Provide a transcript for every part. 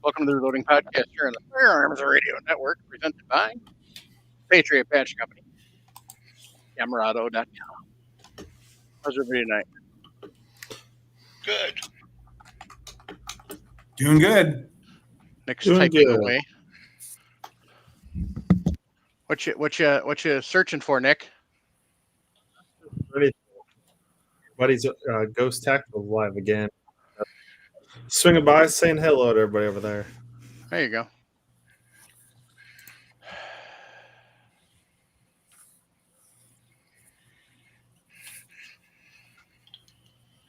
Welcome to the Reloading Podcast here on the Firearms Radio Network, presented by Patriot Patch Company, Camerado.com. How's everybody tonight? Good. Doing good. Nick's Doing typing good. away. What you searching for, Nick? Ready? Buddy's Ghost Tactical live again. Swinging by, saying hello to everybody over there. There you go.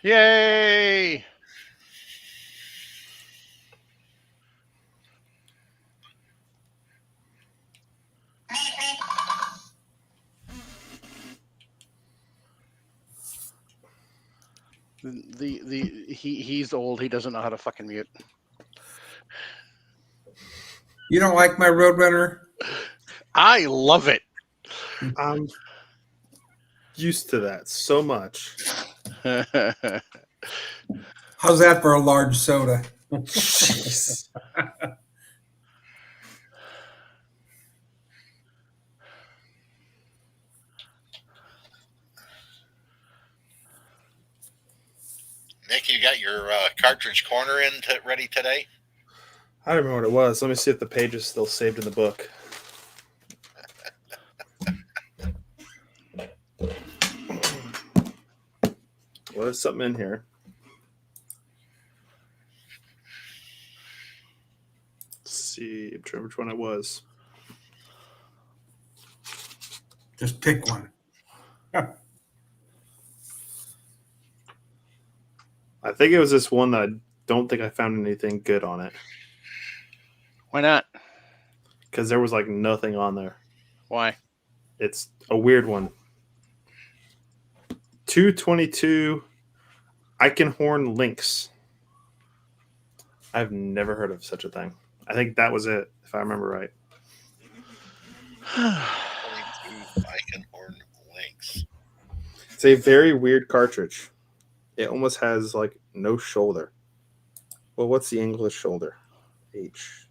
Yay! He's old. He doesn't know how to fucking mute. You don't like my Roadrunner? I love it. I'm used to that so much. How's that for a large soda? Jeez. Nick, you got your cartridge corner ready today? I don't remember what it was. Let me see if the page is still saved in the book. Well, there's something in here. Let's see. I'm trying which one it was. Just pick one. I think it was this one that I don't think I found anything good on it. Why not? Because there was like nothing on there. Why? It's a weird one. 222 Eichenhorn Lynx. I've never heard of such a thing. I think that was it, if I remember right. 22 Eichenhorn Lynx. It's a very weird cartridge. It almost has like no shoulder. Well, what's the English shoulder? H.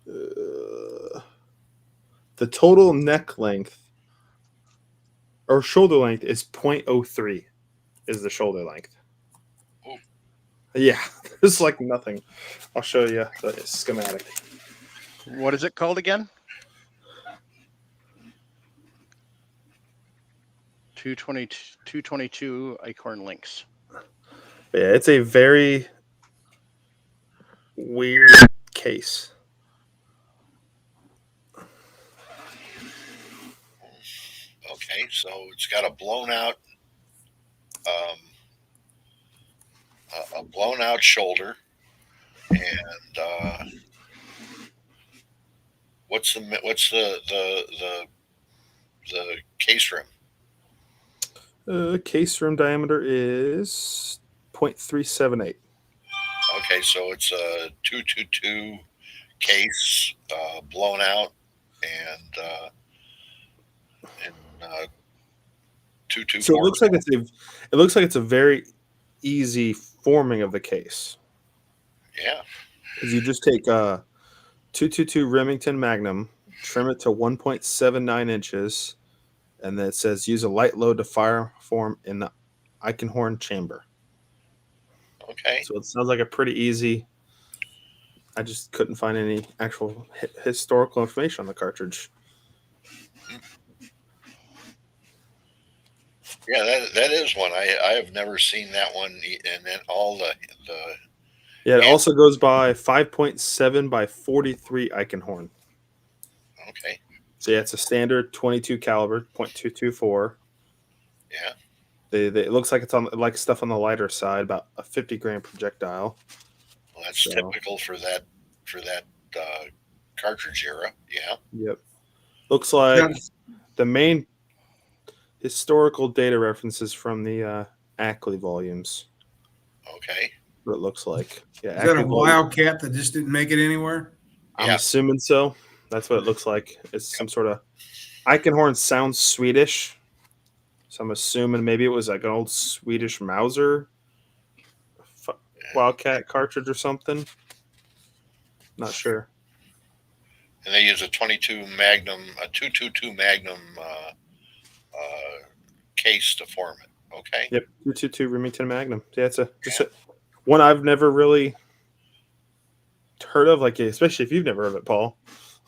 The total neck length or shoulder length is 0.03 is the shoulder length. Oh. Yeah, there's like nothing. I'll show you the schematic. What is it called again? 222 Acorn Links. Yeah, it's a very weird case. Okay, so it's got a blown out shoulder, and what's the case rim? Case rim diameter is 0.378. Okay, so it's a 222 case, blown out, and 224. So it looks like it's a very easy forming of the case. Yeah. Because you just take 222 Remington Magnum, trim it to 1.79 inches, and then it says use a light load to fire form in the Eichenhorn chamber. Okay. So it sounds like a pretty easy. I just couldn't find any actual historical information on the cartridge. Yeah, that is one. I have never seen that one, and then all the Yeah, it also goes by 5.7 by 43 Eichenhorn. Okay. So yeah, it's a standard 22 caliber, .224. Yeah. It looks like it's on like stuff on the lighter side, about a 50 gram projectile. Well, that's typical for that cartridge era. Yeah. Yep. Looks like the main historical data references from the Ackley volumes. Okay. What it looks like. Yeah. Is that a Wildcat that just didn't make it anywhere? I'm assuming so. That's what it looks like. It's some sort of Eichenhorn sounds Swedish. So I'm assuming maybe it was like an old Swedish Mauser Wildcat cartridge or something. Not sure. And they use a 22 Magnum, a 222 Magnum case to form it. Okay. Yep, 222 Remington Magnum. Yeah, it's one I've never really heard of, like especially if you've never heard of it, Paul.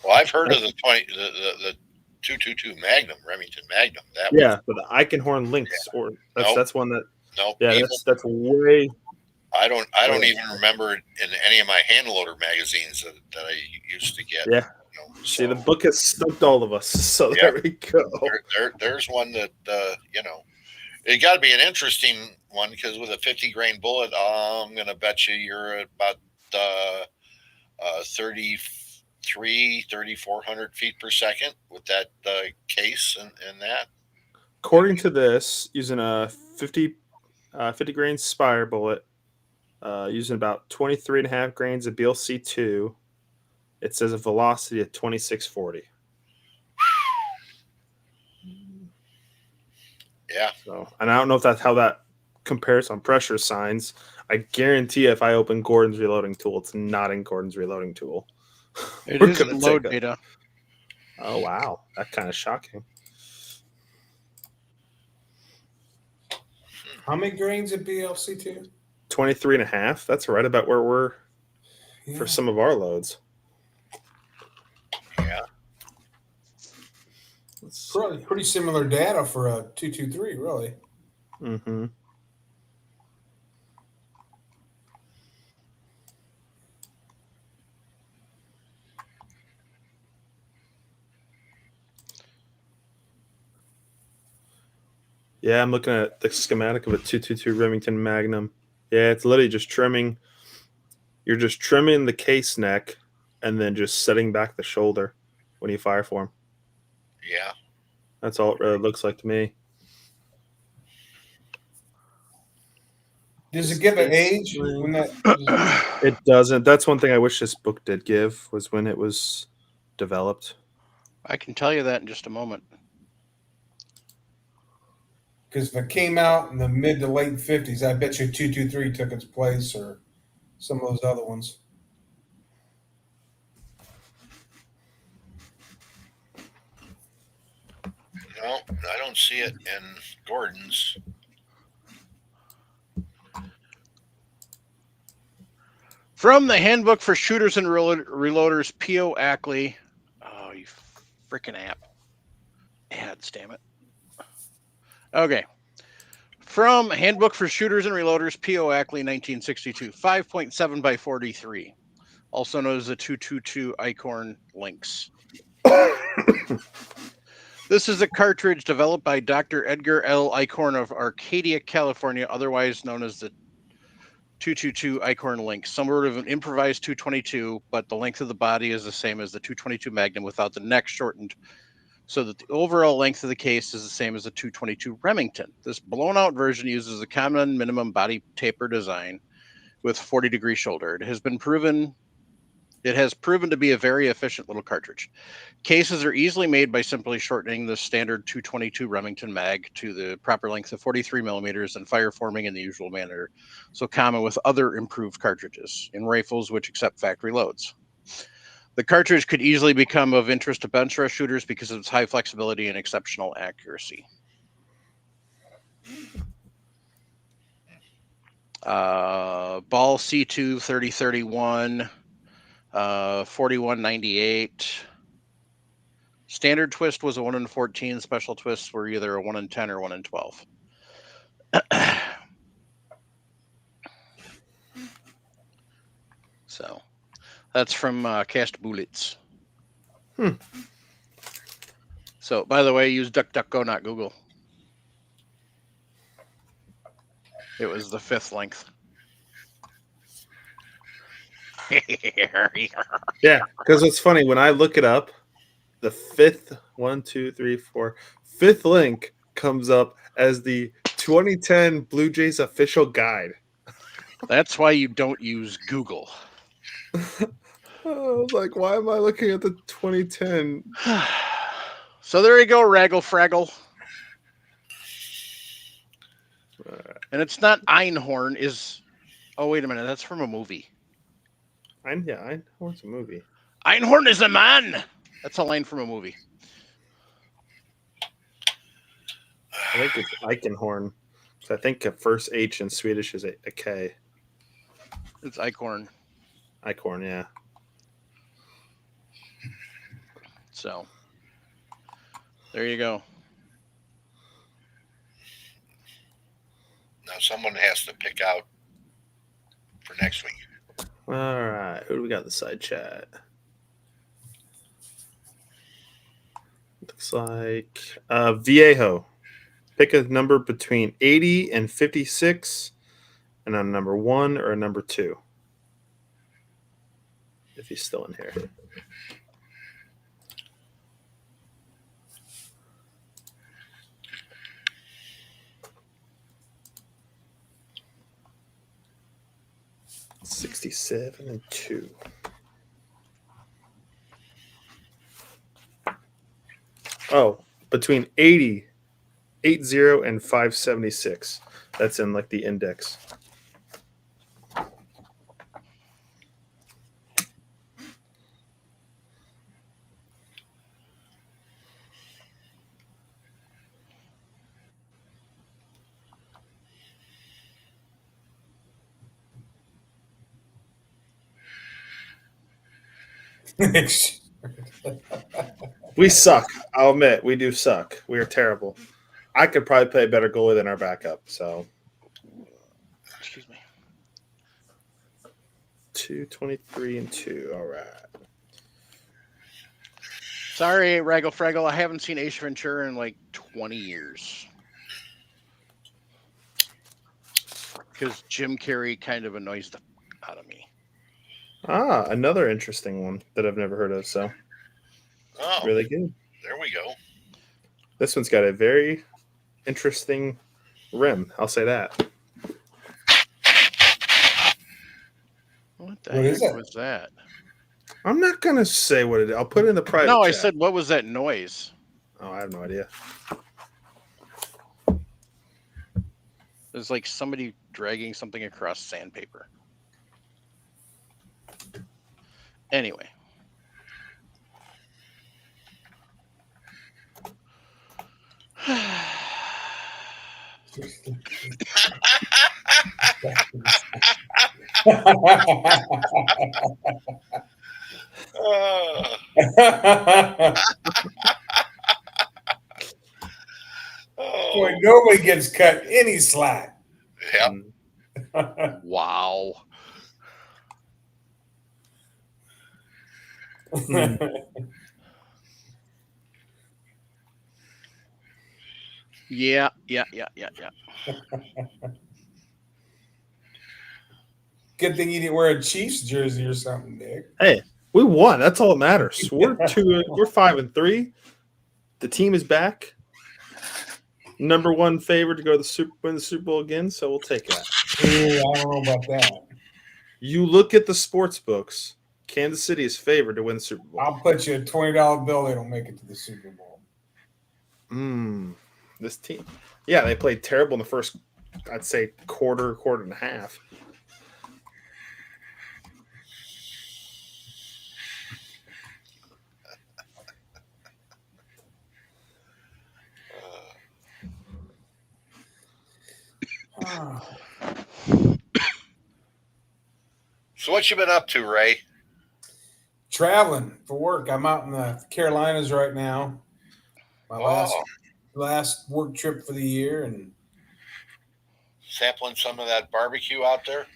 Well, I've heard of the 222 Magnum, Remington Magnum. That Yeah, but the Eikenhorn Lynx, or that's one that. Nope. Yeah, that's way. I don't even remember in any of my hand loader magazines that I used to get. Yeah. See, the book has stumped all of us. So there we go. There's one that it got to be an interesting one, because with a 50 grain bullet, I'm gonna bet you're about 3,400 feet per second with that case and that. According to this, using a 50 grain Spire bullet, using about 23.5 grains of BLC2, it says a velocity of 2640. Yeah. So, and I don't know if that's how that compares on pressure signs. I guarantee if I open Gordon's reloading tool, it's not in Gordon's reloading tool. It isn't load data. Oh, wow. That's kind of shocking. How many grains of BLC2? 23.5. That's right about where we're for some of our loads. Yeah. Pretty similar data for a 223, really. Mm-hmm. Yeah, I'm looking at the schematic of a 222 Remington Magnum. Yeah, it's literally just trimming. You're just trimming the case neck and then just setting back the shoulder when you fire for them. Yeah. That's all it really looks like to me. Does it give an age when that? It doesn't. That's one thing I wish this book did give, was when it was developed. I can tell you that in just a moment. Because if it came out in the mid to late 50s, I bet you 223 took its place, or some of those other ones. No, I don't see it in Gordon's. From the Handbook for Shooters and Reloaders, P.O. Ackley. Oh, you freaking ads, damn it. Okay. From Handbook for Shooters and Reloaders, P.O. Ackley, 1962. 5.7 by 43. Also known as the 222 Eichhorn Lynx. This is a cartridge developed by Dr. Edgar L. Eichhorn of Arcadia, California, otherwise known as the 222 Eichhorn Lynx, somewhat of an improvised 222, but the length of the body is the same as the 222 Magnum without the neck shortened, so that the overall length of the case is the same as the 222 Remington. This blown-out version uses a common minimum body taper design with 40-degree shoulder. It has proven to be a very efficient little cartridge. Cases are easily made by simply shortening the standard 222 Remington mag to the proper length of 43 millimeters and fire forming in the usual manner, so common with other improved cartridges in rifles which accept factory loads. The cartridge could easily become of interest to bench rush shooters because of its high flexibility and exceptional accuracy. Ball C2 3031, 4198. Standard twist was a 1 in 14. Special twists were either a 1 in 10 or 1 in 12. So that's from Cast Bullets. So, by the way, use DuckDuckGo, not Google. It was the 5th length. Yeah, because it's funny when I look it up, the 5th link comes up as the 2010 Blue Jays official guide. That's why you don't use Google. I was like, why am I looking at the 2010? So there you go, Raggle Fraggle. And it's not Einhorn. Oh, wait a minute. That's from a movie. Einhorn's a movie. Einhorn is a man. That's a line from a movie. I think it's Eichenhorn. So I think a first H in Swedish is a K. It's Eichhorn. Eichhorn, yeah. So there you go. Now someone has to pick out for next week. All right. Who do we got in the side chat? Looks like Viejo. Pick a number between 80 and 56 and a number 1 or a number 2. If he's still in here. $67 and 2. Oh, between 80 and 576. That's in like the index. We suck. I'll admit, we do suck. We are terrible. I could probably play a better goalie than our backup. So, Excuse me. 223 and 2. All right. Sorry, Raggle Fraggle. I haven't seen Ace Ventura in like 20 years. Because Jim Carrey kind of annoys the out of me. Another interesting one that I've never heard of. So, Oh, really good. there we go. This one's got a very interesting rim. I'll say that. What the What is heck it? was that? I'm not gonna say what it is. I'll put it in the private. No, I chat. said, what was that noise? Oh, I have no idea. It was like somebody dragging something across sandpaper. Anyway. Boy, Oh, nobody gets cut any slack. yep. Wow. Yeah. Good thing you didn't wear a Chiefs jersey or something, Nick. Hey, we won. That's all that matters. We're 5 and 3. The team is back. Number 1 favorite to go to win the Super Bowl again, so we'll take that. Ooh, I don't know about that. You look at the sports books. Kansas City is favored to win the Super Bowl. I'll put you a $20 bill. They don't make it to the Super Bowl. This team. Yeah, they played terrible in the first, I'd say, quarter and a half. So what you been up to, Ray? Traveling for work. I'm out in the Carolinas right now. My last work trip for the year, and Sampling some of that barbecue out there?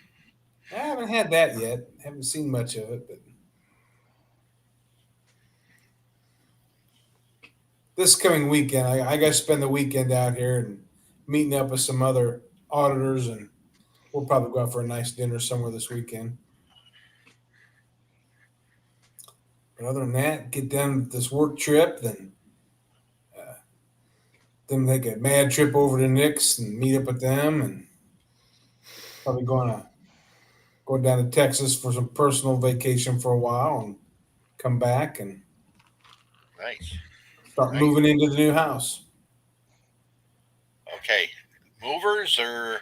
I haven't had that yet. Haven't seen much of it, but this coming weekend, I got to spend the weekend out here and meeting up with some other auditors, and we'll probably go out for a nice dinner somewhere this weekend. But other than that, get done with this work trip, then take a mad trip over to Nick's and meet up with them, and probably go down to Texas for some personal vacation for a while and come back and Nice. start Nice. moving into the new house. Okay. Movers or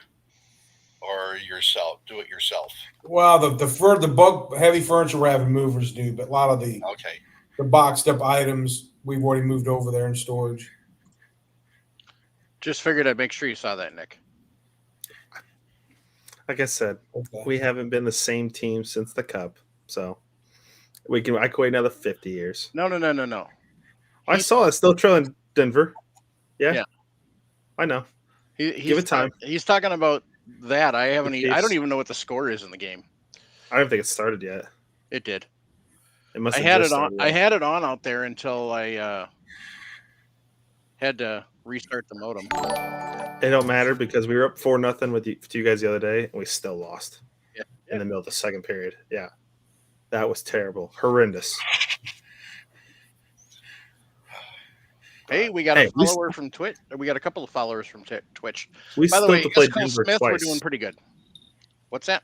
or yourself? Do it yourself. Well, the bulk heavy furniture we're having movers do, but a lot of the Okay. boxed up items we've already moved over there in storage. Just figured I'd make sure you saw that, Nick. Like I said, Okay. we haven't been the same team since the Cup, so I can wait another 50 years. No. I saw it still trailing Denver. Yeah, Yeah. I know. He's Give it time. He's talking about that. I haven't. I don't Chiefs. even know what the score is in the game. I don't think it started yet. It did. It must I have had just it on. started. I had it on out there until I had to restart the modem. It don't matter because we were up 4-0 with you guys the other day, and we still lost Yeah. in the middle of the second period. Yeah, that was terrible, horrendous. Hey, we got a follower from Twitch. We got a couple of followers from Twitch. We By the still way, have to play East Coast Denver Smith, we're twice. doing pretty good. What's that?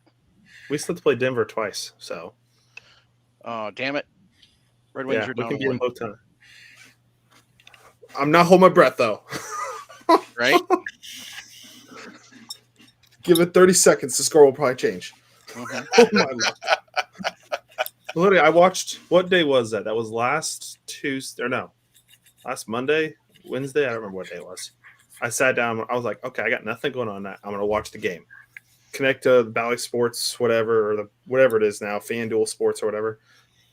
We still have to play Denver twice. So, Oh, damn it! Red Wings yeah, are we down can get them one, both time. I'm not holding my breath though. right? Give it 30 seconds. The score will probably change. Mhm. Oh my lord! Literally, I watched. What day was that? That was last Tuesday, or no, last Monday, Wednesday. I don't remember what day it was. I sat down. I was like, okay, I got nothing going on. I'm going to watch the game. Connect to the Bally Sports, whatever, or whatever it is now, FanDuel Sports or whatever.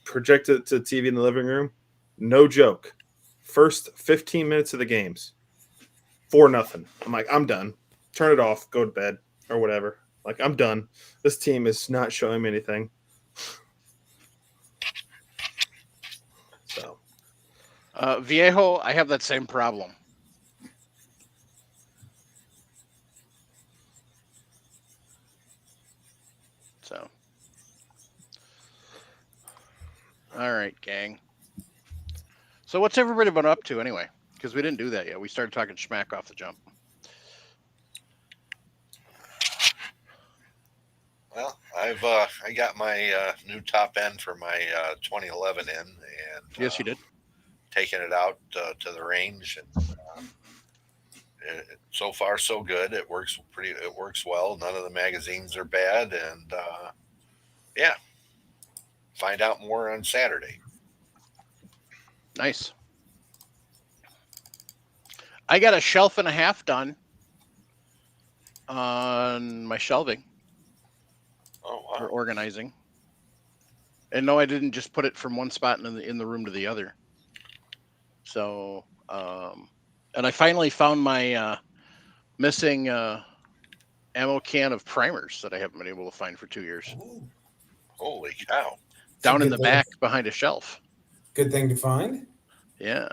Project it to the TV in the living room. No joke. First 15 minutes of the games, 4-0. I'm like, I'm done. Turn it off. Go to bed or whatever. Like, I'm done. This team is not showing me anything. So, Viejo, I have that same problem. So, all right, gang. So, what's everybody been up to anyway? Because we didn't do that yet. We started talking schmack off the jump. Well, I got my new top end for my 2011 in, and Yes, you did. taking it out to the range, and so far so good. It works well. None of the magazines are bad, and yeah, find out more on Saturday. Nice. I got a shelf and a half done on my shelving Oh or wow! organizing. And no, I didn't just put it from one spot in the room to the other. So, and I finally found my missing ammo can of primers that I haven't been able to find for 2 years. Ooh, Holy cow! Down in good the back behind a shelf. good thing to find. Yeah.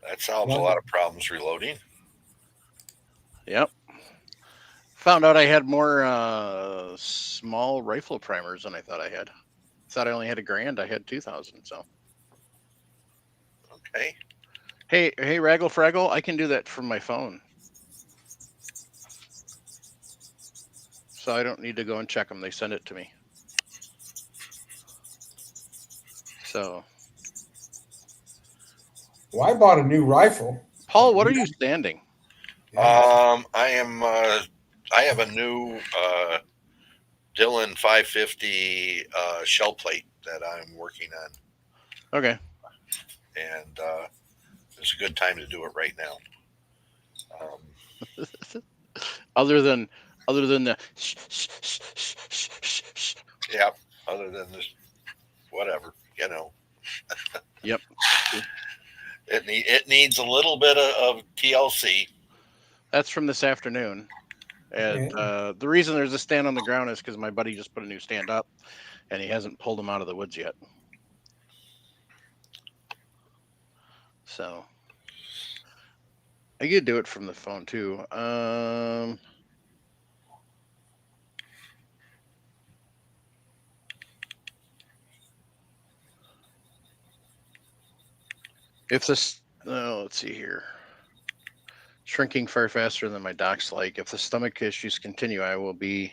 That solves a lot of problems reloading. Yep. Found out I had more small rifle primers than I thought I had. Thought I only had $1,000. I had 2,000. So, Okay. hey, Raggle Fraggle, I can do that from my phone. So I don't need to go and check them. They send it to me. So, Well, I bought a new rifle. Paul, what are you standing? I have a new Dillon 550 shell plate that I'm working on, Okay. and it's a good time to do it right now. Other than the Yeah. Other than this, whatever, Yep. It needs a little bit of TLC. That's from this afternoon. And the reason there's a stand on the ground is because my buddy just put a new stand up, and he hasn't pulled them out of the woods yet. So I could do it from the phone too. If this, let's see here. Shrinking far faster than my doc's like. If the stomach issues continue, I will be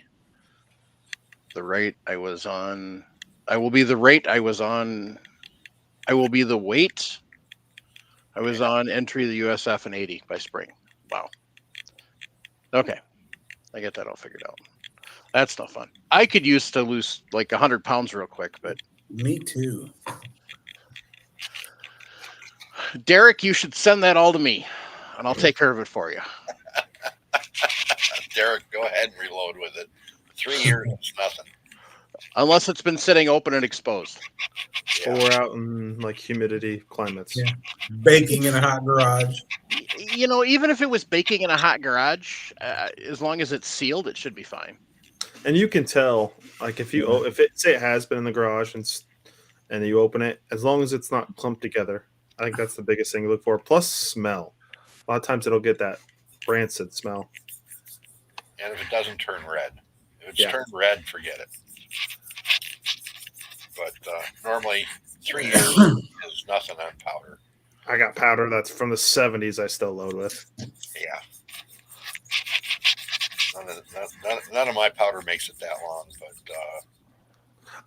the rate I was on. I will be the rate I was on. I will be the weight I was on entry of the USF in 80 by spring. Wow. Okay. I get that all figured out. That's no fun. I could use to lose like 100 pounds real quick, but Me too. Derek, you should send that all to me, and I'll take care of it for you. Derek, go ahead and reload with it. 3 years is nothing. Unless it's been sitting open and exposed. Yeah. Or out in like humidity climates. Yeah. Baking in a hot garage. You know, even if it was baking in a hot garage, as long as it's sealed, it should be fine. And you can tell, like if it has been in the garage and you open it, as long as it's not clumped together. I think that's the biggest thing to look for. Plus smell. A lot of times it'll get that rancid smell. And if it doesn't turn red, if it's Yeah. turned red, forget it. But normally 3 years is nothing on powder. I got powder that's from the 70s I still load with. Yeah. None of my powder makes it that long, but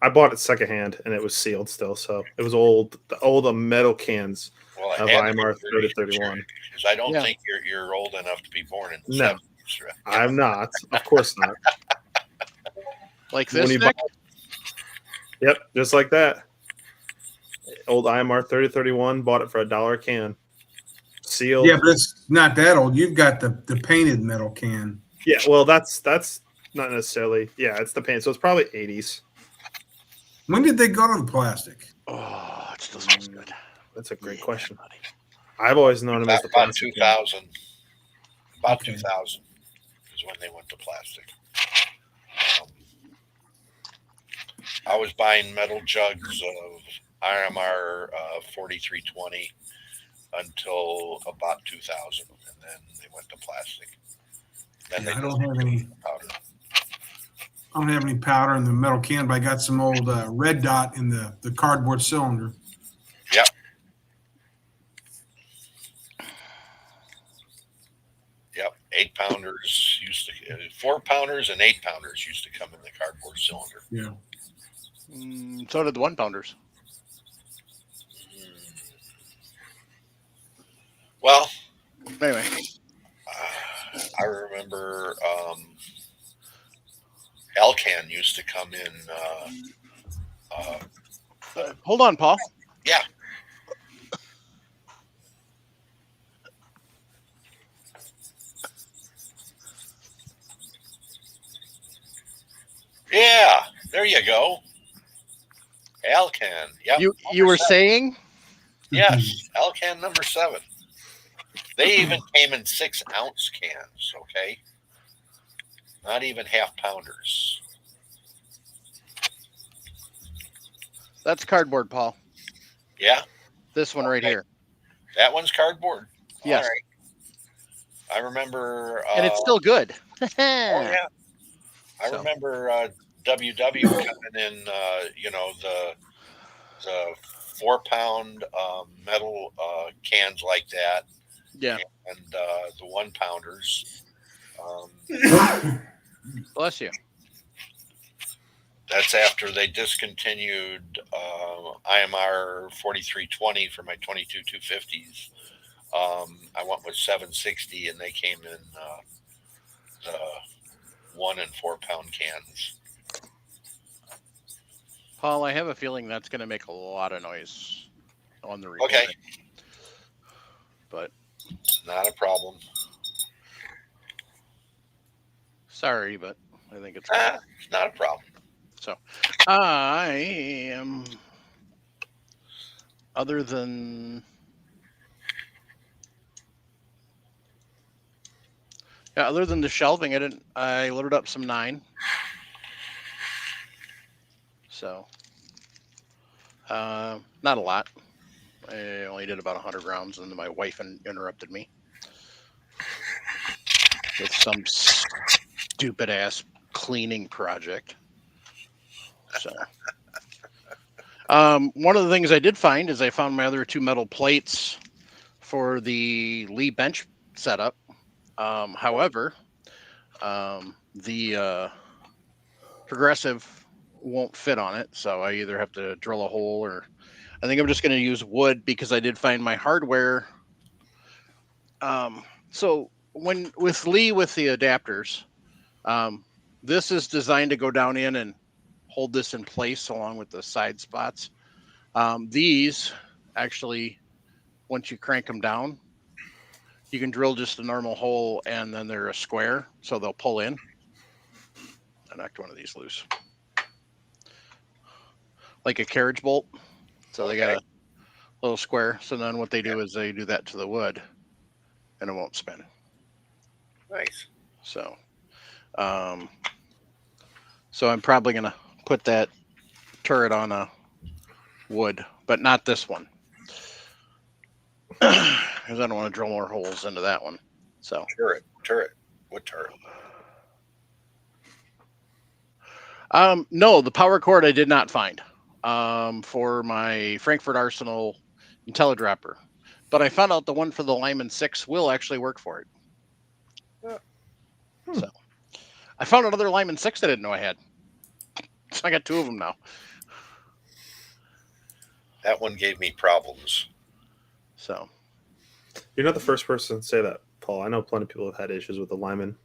I bought it secondhand and it was sealed still, so it was the old metal cans well, of IMR 3031. because I don't Yeah. think you're old enough to be born in the No. 70s. Right? I'm not, of course not. Like When this, you Nick? Yep, just like that. Old IMR 3031, bought it for $1 a can. Sealed. Yeah, but it's not that old. You've got the painted metal can. Yeah, well, that's not necessarily. Yeah, it's the paint, so it's probably 80s. When did they go to the plastic? Oh, it still smells good. That's a great Yeah, question. buddy. I've always known them as the About plastic. 2000. About Okay. 2000 is when they went to plastic. I was buying metal jugs of IMR 4320 until about 2000, and then they went to plastic. Then Yeah, they I don't have any. powder. I don't have any powder in the metal can, but I got some old red dot in the cardboard cylinder. Yep. Yep. 8-pounders used to, 4-pounders and 8-pounders used to come in the cardboard cylinder. Yeah. So did the 1-pounders. Well, Anyway, I remember Alcan used to come in. hold on, Paul. Yeah. Yeah, there you go. Alcan. Yep. You were 7. saying? Yes, Alcan number 7. They even came in 6-ounce cans, okay? Not even half-pounders. That's cardboard, Paul. Yeah, This one right Okay. here. that one's cardboard. Yes. All right. I remember... And it's still good. Oh, yeah. I So. remember WW coming in, the 4-pound metal cans like that, Yeah. and the 1-pounders. Bless you. That's after they discontinued IMR 4320 for my 22 250s. I went with 760, and they came in the 1 and 4-pound cans. Paul, I have a feeling that's going to make a lot of noise on the recording. Okay. But Not a problem. sorry, but I think it's It's not a problem. so. I am. Other than the shelving, I loaded up some 9. So, not a lot. I only did about 100 rounds, and then my wife interrupted me with some stupid ass cleaning project. So, one of the things I did find is I found my other 2 metal plates for the Lee bench setup. However, the progressive won't fit on it, so I either have to drill a hole, or I think I'm just going to use wood, because I did find my hardware. So when with Lee with the adapters, this is designed to go down in and hold this in place along with the side spots. These actually, once you crank them down, you can drill just a normal hole and then they're a square, so they'll pull in. I knocked one of these loose, like a carriage bolt. So they got a little square. So then what they do is they do that to the wood, and it won't spin. Nice. So, so I'm probably gonna put that turret on a wood, but not this one, because I don't want to drill more holes into that one. So Turret. What turret? no, the power cord I did not find for my Frankfurt Arsenal IntelliDropper, but I found out the one for the Lyman 6 will actually work for it. So I found another Lyman 6 I didn't know I had. So I got 2 of them now. That one gave me problems. So You're not the first person to say that, Paul. I know plenty of people have had issues with the Lyman.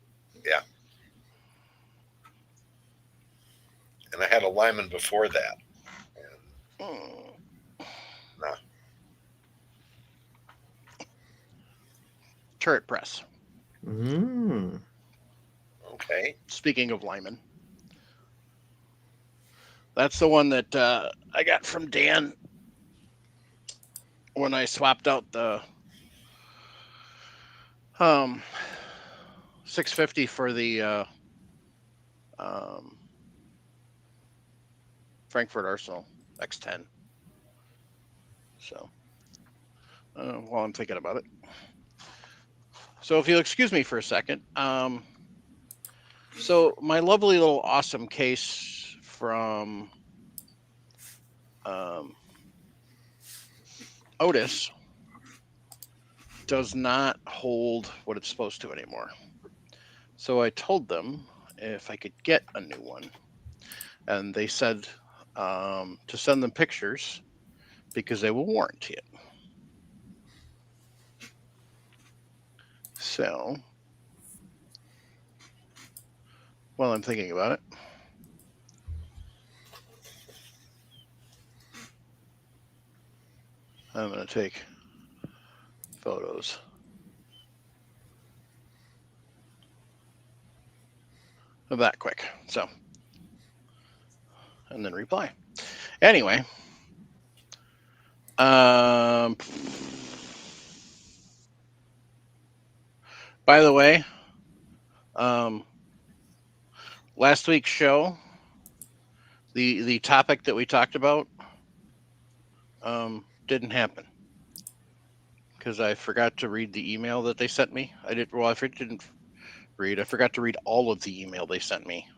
Yeah. And I had a Lyman before that. Nah. Turret press. Okay. Speaking of Lyman, that's the one that I got from Dan when I swapped out the 650 for the Frankfurt Arsenal X10. So, while I'm thinking about it. So if you'll excuse me for a second. So my lovely little awesome case from Otis does not hold what it's supposed to anymore. So I told them if I could get a new one, and they said to send them pictures because they will warranty it. So while I'm thinking about it, I'm going to take photos. Of that quick. So, and then reply. Anyway, by the way, last week's show, the topic that we talked about didn't happen because I forgot to read the email that they sent me. I forgot to read all of the email they sent me.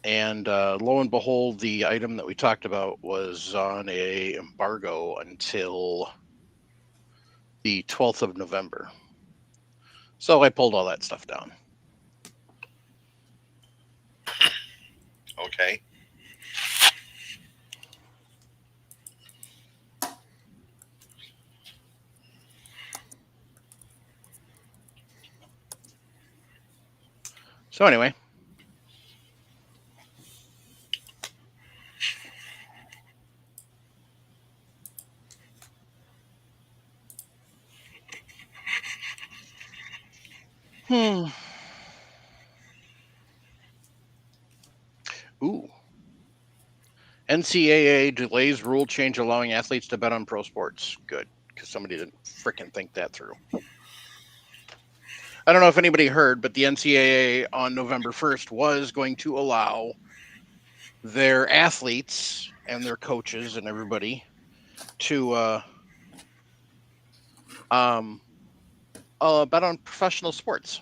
And lo and behold, the item that we talked about was on a embargo until the 12th of November. So I pulled all that stuff down. Okay. So anyway. Ooh. NCAA delays rule change allowing athletes to bet on pro sports. Good, because somebody didn't frickin' think that through. I don't know if anybody heard, but the NCAA on November 1st was going to allow their athletes and their coaches and everybody to bet on professional sports.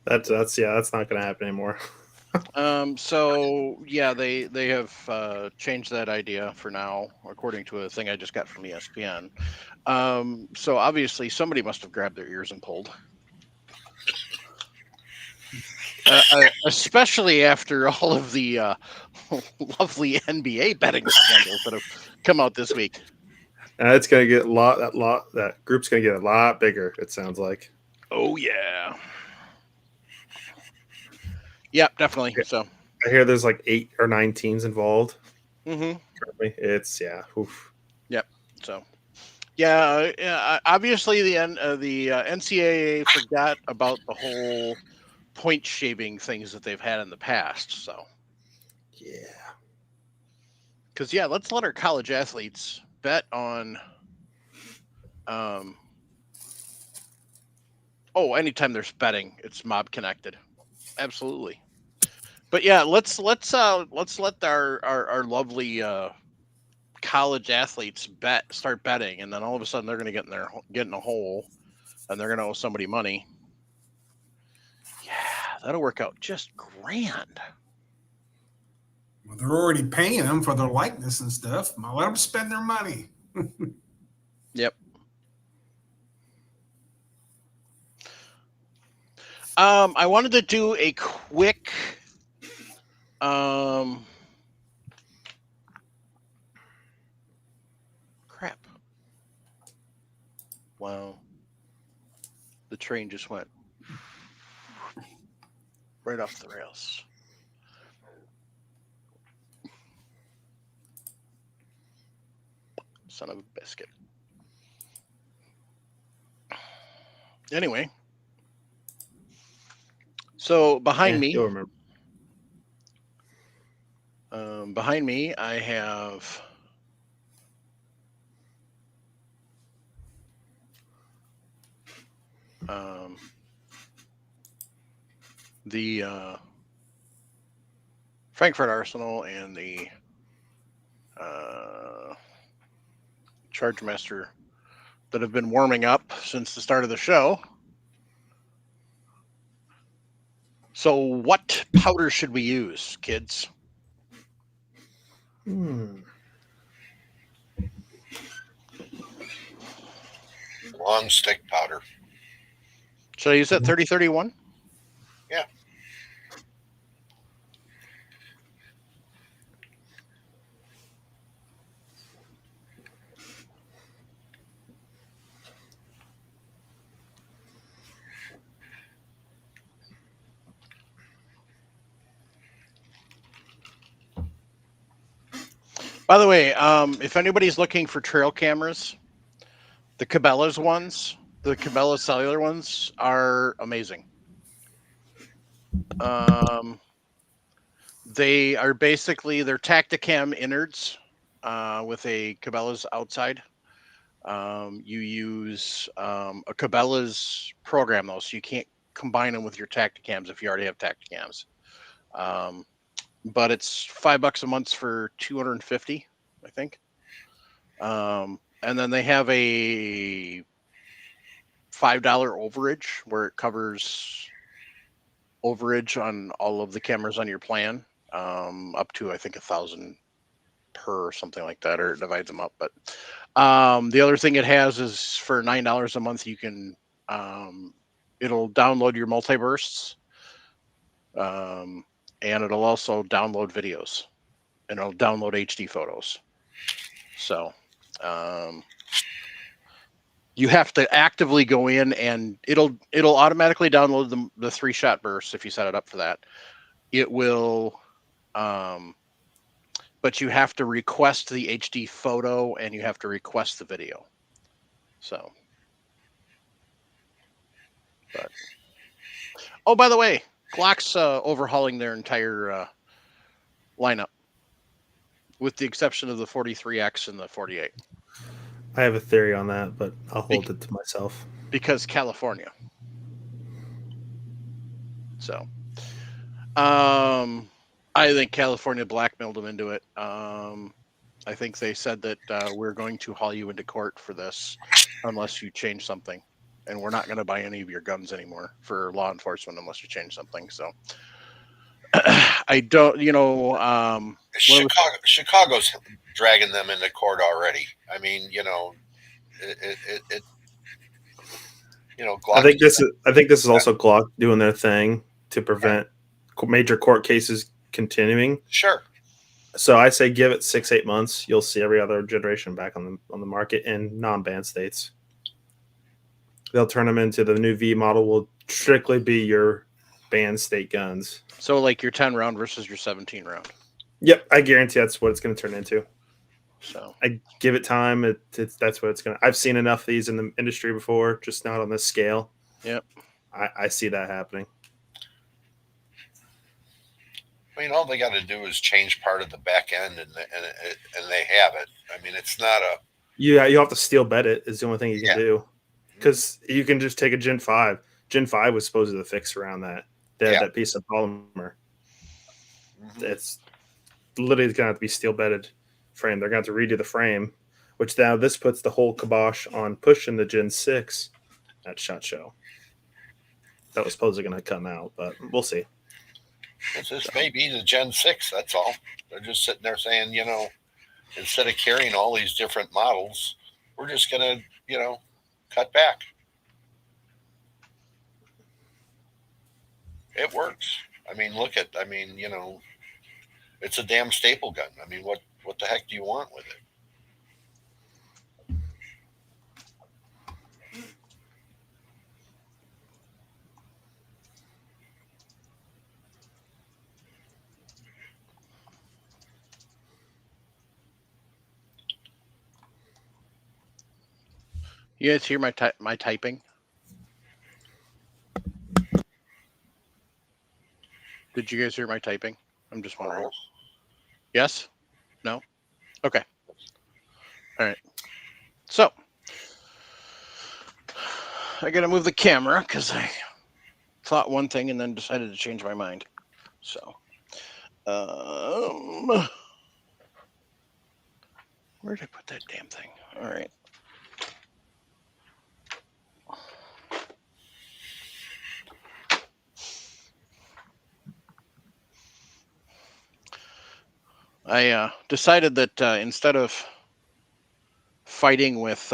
That's not going to happen anymore. So yeah, they have changed that idea for now, according to a thing I just got from ESPN. So obviously somebody must have grabbed their ears and pulled. Especially after all of the lovely NBA betting scandals that have come out this week. And it's gonna get that group's gonna get a lot bigger, it sounds like. Oh yeah. Yep, definitely. So. I hear there's like 8 or 9 teams involved. Mm-hmm. Currently. It's oof. Yep. So. Yeah. Obviously, the NCAA forgot about the whole point shaving things that they've had in the past. So. Yeah. Because let's let our college athletes bet on. Anytime there's betting, it's mob connected. Absolutely. But yeah, let's let our lovely college athletes start betting, and then all of a sudden they're going to get in a hole, and they're going to owe somebody money. Yeah, that'll work out just grand. Well, they're already paying them for their likeness and stuff. Let them spend their money. Yep. I wanted to do a quick crap. Wow. The train just went right off the rails. Son of a biscuit. Anyway. So behind me, you'll remember. I have the Frankfurt Arsenal and the Chargemaster that have been warming up since the start of the show. So what powder should we use, kids? Long stick powder. Should I use that 30-31? Yeah. By the way, if anybody's looking for trail cameras, the Cabela's ones, the Cabela cellular ones are amazing. They are basically they're Tacticam innards with a Cabela's outside. You use a Cabela's program though, so you can't combine them with your Tacticams if you already have Tacticams. But it's $5 a month for 250, I think. And then they have a $5 overage where it covers overage on all of the cameras on your plan, up to I think 1,000 per or something like that, or it divides them up. But the other thing it has is for $9 a month, you can it'll download your multibursts. And it'll also download videos, and it'll download HD photos. So you have to actively go in, and it'll automatically download the 3-shot bursts if you set it up for that. It will, but you have to request the HD photo, and you have to request the video. So, but by the way, Glock's overhauling their entire lineup, with the exception of the 43X and the 48. I have a theory on that, but I'll hold it to myself. Because California. So, I think California blackmailed them into it. I think they said that we're going to haul you into court for this unless you change something. And we're not going to buy any of your guns anymore for law enforcement unless you change something. So, I don't, Chicago's dragging them into court already. I mean, Glock, I think this is also Glock doing their thing to prevent major court cases continuing. Sure. So I say give it 6-8 months. You'll see every other generation back on the market in non-banned states. They'll turn them into the new V model. Will strictly be your banned state guns. So like your 10 round versus your 17 round. Yep, I guarantee that's what it's going to turn into. So I give it time. That's what it's going to. I've seen enough of these in the industry before, just not on this scale. Yep. I see that happening. I mean, all they got to do is change part of the back end, and they have it. I mean, it's not a You have to steel bed it is the only thing you can Yeah. do, because you can just take a Gen 5. Gen 5 was supposed to fix around that. They had Yeah. that piece of polymer. Mhm. It's literally going to have to be steel bedded frame. They're going to have to redo the frame, which now this puts the whole kibosh on pushing the Gen 6 at SHOT Show. That was supposedly going to come out, but we'll see. This may be the Gen 6, that's all. They're just sitting there saying, instead of carrying all these different models, we're just going to, cut back. It works. I mean, it's a damn staple gun. I mean, what the heck do you want with it? You guys hear my typing? Did you guys hear my typing? I'm just wondering. Yes? No? Okay. All right. So I gotta move the camera because I thought one thing and then decided to change my mind. So where did I put that damn thing? All right. I decided that instead of fighting with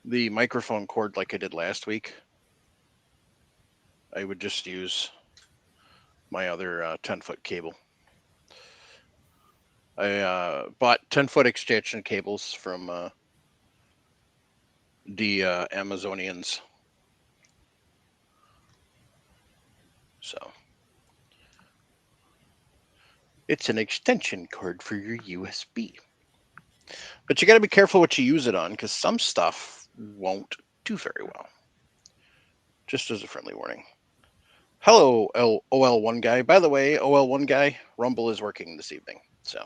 the microphone cord like I did last week, I would just use my other 10-foot cable. I bought 10-foot extension cables from the Amazonians. So it's an extension cord for your USB. But you got to be careful what you use it on, because some stuff won't do very well. Just as a friendly warning. Hello, OL1 guy. By the way, OL1 guy, Rumble is working this evening. So,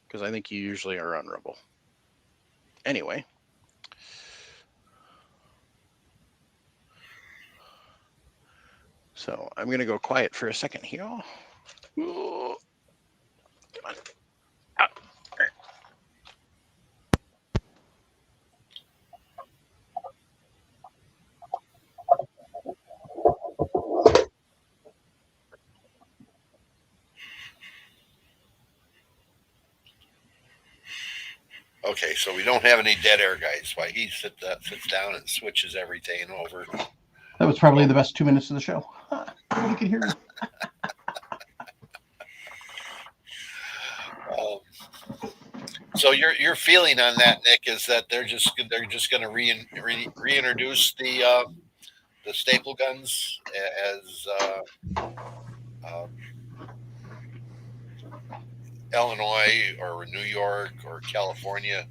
because I think you usually are on Rumble. Anyway. So I'm going to go quiet for a second here. Ooh. Come on. Out. Okay, so we don't have any dead air, guys. Why he sits down and switches everything over. That was probably the best 2 minutes of the show. Nobody can hear me. So your feeling on that, Nick, is that they're just going to reintroduce the staple guns as Illinois or New York or California.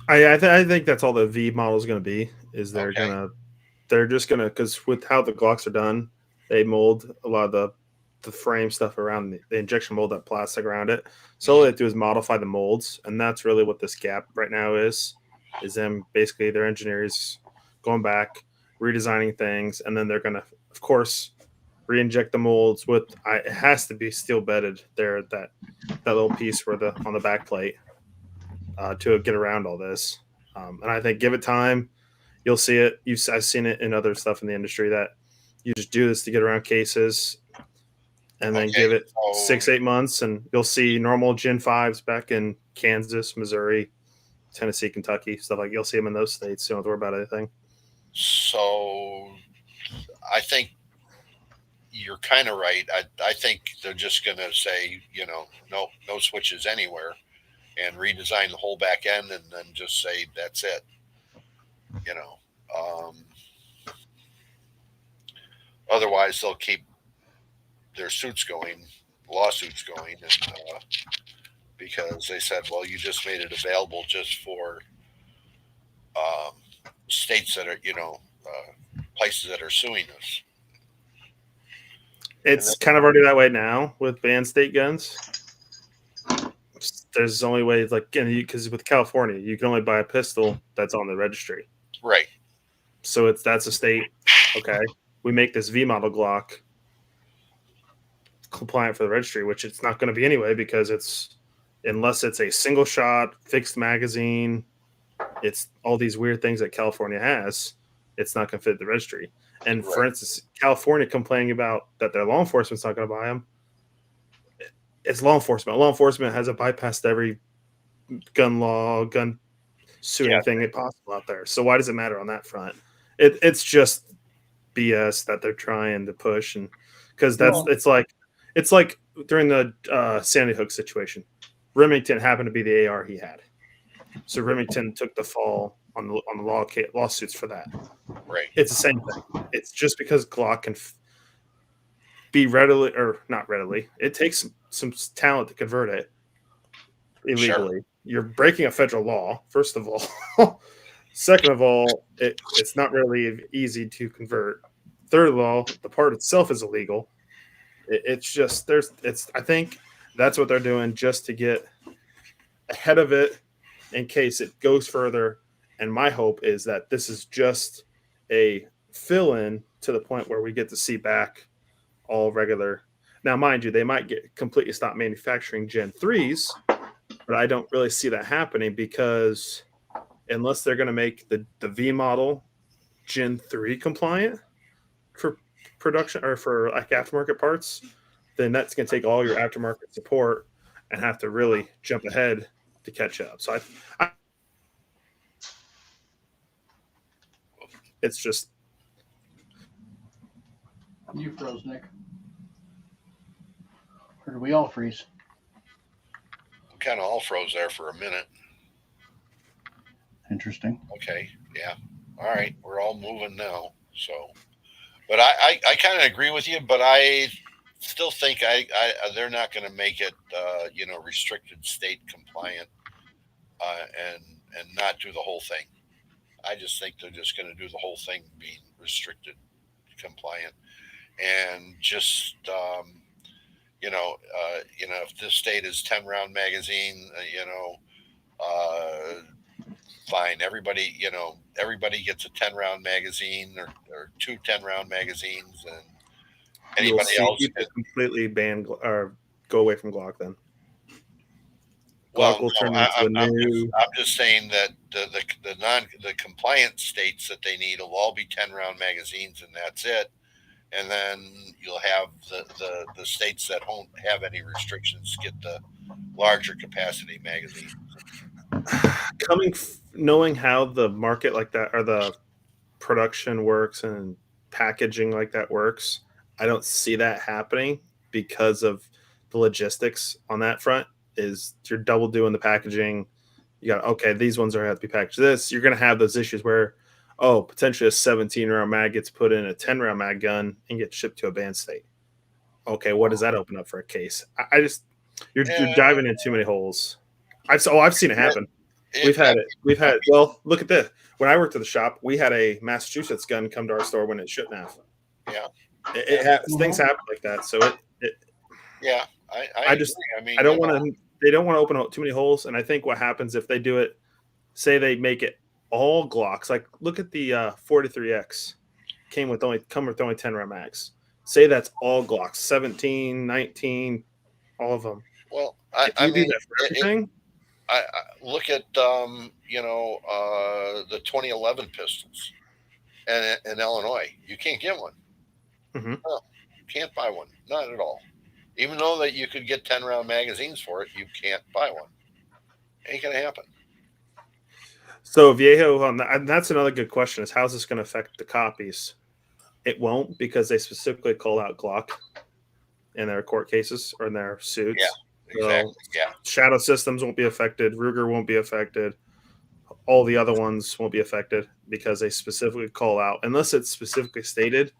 I think that's all the V model is going to be. Is they're just gonna, because with how the Glocks are done, they mold a lot of the frame stuff around the injection mold, that plastic around it. So all they do is modify the molds, and that's really what this gap right now is them basically their engineers going back, redesigning things, and then they're gonna, of course, re-inject the molds with. It has to be steel bedded there, that little piece where on the back plate to get around all this. And I think give it time, you'll see it. I've seen it in other stuff in the industry that you just do this to get around cases, and then give it 6-8 months, and you'll see normal Gen 5s back in Kansas, Missouri, Tennessee, Kentucky, stuff like. You'll see them in those states. You don't have to worry about anything. So I think you're kind of right. I think they're just going to say, no switches anywhere, and redesign the whole back end, and then just say that's it. You know, otherwise they'll keep their lawsuits going, and because they said, well, you just made it available just for um, states that are, places that are suing us. It's kind of already that way now with banned state guns. There's only ways, like, because with California, you can only buy a pistol that's on the registry. Right. So that's a state. Okay, we make this V model Glock compliant for the registry, which it's not going to be anyway, because unless it's a single shot fixed magazine, it's all these weird things that California has. It's not going to fit the registry. And for instance, California complaining about that their law enforcement's not going to buy them. It's law enforcement. Law enforcement has bypassed every gun suing thing possible out there. So why does it matter on that front? It's just BS that they're trying to push, and because it's like during the Sandy Hook situation, Remington happened to be the AR he had, so Remington took the fall on the lawsuits for that. Right. It's the same thing. It's just because Glock can be readily, or not readily. It takes some talent to convert it illegally. Sure. You're breaking a federal law, first of all. Second of all, it's not really easy to convert. Third of all, the part itself is illegal. I think that's what they're doing, just to get ahead of it in case it goes further. And my hope is that this is just a fill-in to the point where we get to see back all regular. Now, mind you, they might completely stop manufacturing Gen 3s, but I don't really see that happening, because unless they're going to make the V model Gen 3 compliant for production or for like aftermarket parts, then that's going to take all your aftermarket support and have to really jump ahead to catch up. So it's just. You froze, Nick. Or did we all freeze? We kind of all froze there for a minute. Interesting. Okay. Yeah. All right. We're all moving now. So, but I kind of agree with you, but I still think they're not going to make it, restricted state compliant, and not do the whole thing. I just think they're just going to do the whole thing being restricted compliant, and just, if this state is 10-round magazine, fine. Everybody gets a 10-round magazine, or two 10-round magazines, and anybody else people completely ban or go away from Glock then. Well, I'm just saying that the compliant states that they need will all be 10-round magazines, and that's it. And then you'll have the states that won't have any restrictions get the larger capacity magazines. Knowing how the market like that, or the production works and packaging like that works, I don't see that happening, because of the logistics on that front. Is you're double doing the packaging. You got, these ones have to be packaged this. You're going to have those issues where, potentially a 17-round mag gets put in a 10-round mag gun and gets shipped to a banned state. Okay, what does that open up for a case? You're diving in too many holes. I've seen it happen. We've had it. Well, look at this. When I worked at the shop, we had a Massachusetts gun come to our store when it shouldn't have. Yeah, things happen like that. So yeah, I just agree. I mean, I don't want to. They don't want to open up too many holes. And I think what happens if they do it, say they make it all Glocks. Like, look at the 43X, come with only 10-round mags. Say that's all Glocks, 17, 19, all of them. Well, I mean, do that for everything. I look at the 2011 pistols, and in Illinois, you can't get one. Mm-hmm. No, you can't buy one, not at all. Even though that you could get 10-round magazines for it, you can't buy one. Ain't gonna happen. So Viejo, on that, and that's another good question: is how's this going to affect the copies? It won't, because they specifically call out Glock in their court cases or in their suits. Yeah, exactly. So Yeah. Shadow Systems won't be affected. Ruger won't be affected. All the other ones won't be affected because they specifically call out, unless it's specifically stated,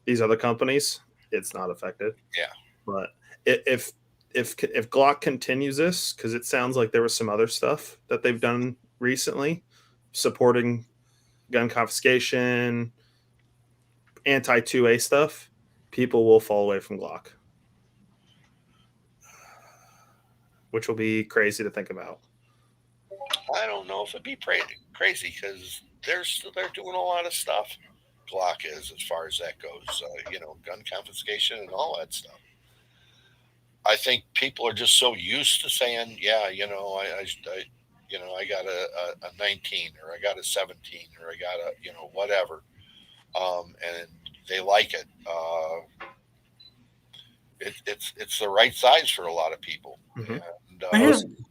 these other companies, it's not affected. Yeah. But if if Glock continues this, because it sounds like there was some other stuff that they've done recently, supporting gun confiscation, anti 2A stuff, people will fall away from Glock, which will be crazy to think about. I don't know if it'd be crazy because they're doing a lot of stuff. Glock is, as far as that goes, gun confiscation and all that stuff. I think people are just so used to saying, yeah, I got a 19 or I got a 17 or I got a, whatever. And they like it. It's the right size for a lot of people. Mhm. And,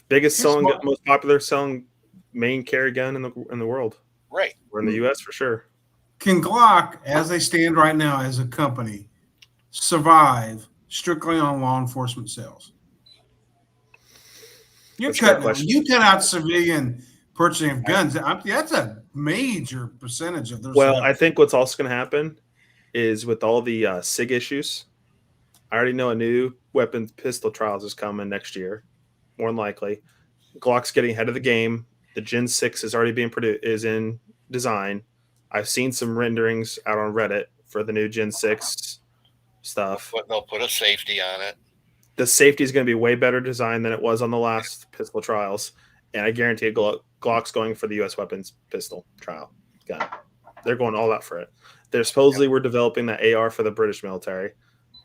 Biggest Here's selling, what- most popular selling main carry gun in the world, right. or in the U.S. for sure. Can Glock, as they stand right now as a company, survive strictly on law enforcement sales? That's a great question. You cut out civilian purchasing of guns. That's a major percentage of their Well, sales. I think what's also going to happen is with all the SIG issues, I already know a new weapon pistol trials is coming next year, more than likely. Glock's getting ahead of the game. The Gen 6 is already being produced, is in design. I've seen some renderings out on Reddit for the new Gen 6 stuff. But they'll put a safety on it. The safety is going to be way better designed than it was on the last pistol trials, and I guarantee Glock's going for the U.S. weapons pistol trial gun. They're going all out for it. They're supposedly we're developing that AR for the British military.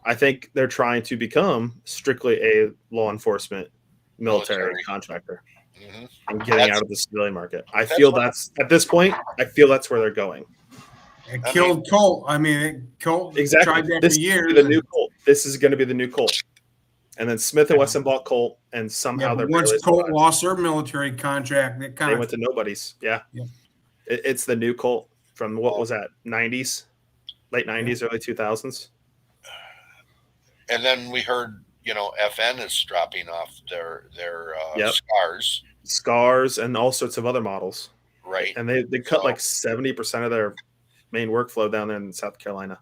I think they're trying to become strictly a law enforcement military contractor and getting out of the civilian market. I feel that's at this point. I feel that's where they're going. It killed Colt. Colt Exactly. tried that This for years. is the new Colt. This is going to be the new Colt. And then Smith and Wesson bought Colt, and somehow they're once barely Colt survived. lost their military contract, They went to nobody's. Yeah. It's the new Colt from what was that? 90s, late 90s, early 2000s. And then we heard, FN is dropping off their scars and all sorts of other models. Right. And they cut like 70% of their main workflow down there in South Carolina.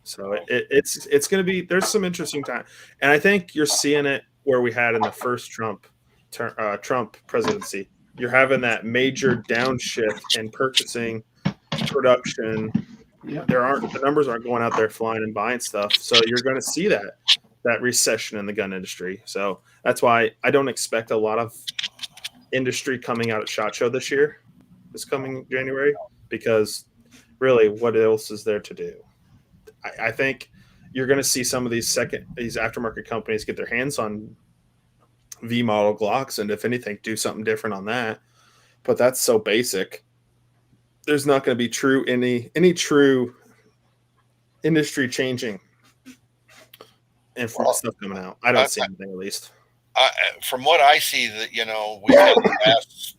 So it's going to be, there's some interesting time. And I think you're seeing it where we had in the first Trump presidency. You're having that major downshift in purchasing, production. Yeah. The numbers aren't going out there flying and buying stuff. So you're going to see that recession in the gun industry. So that's why I don't expect a lot of industry coming out at SHOT Show this coming January, because really what else is there to do? I think you're going to see some of these aftermarket companies get their hands on V model Glocks, and if anything, do something different on that. But that's so basic. There's not going to be any true industry changing and stuff coming out. I don't see anything, at least. From what I see, that we had the last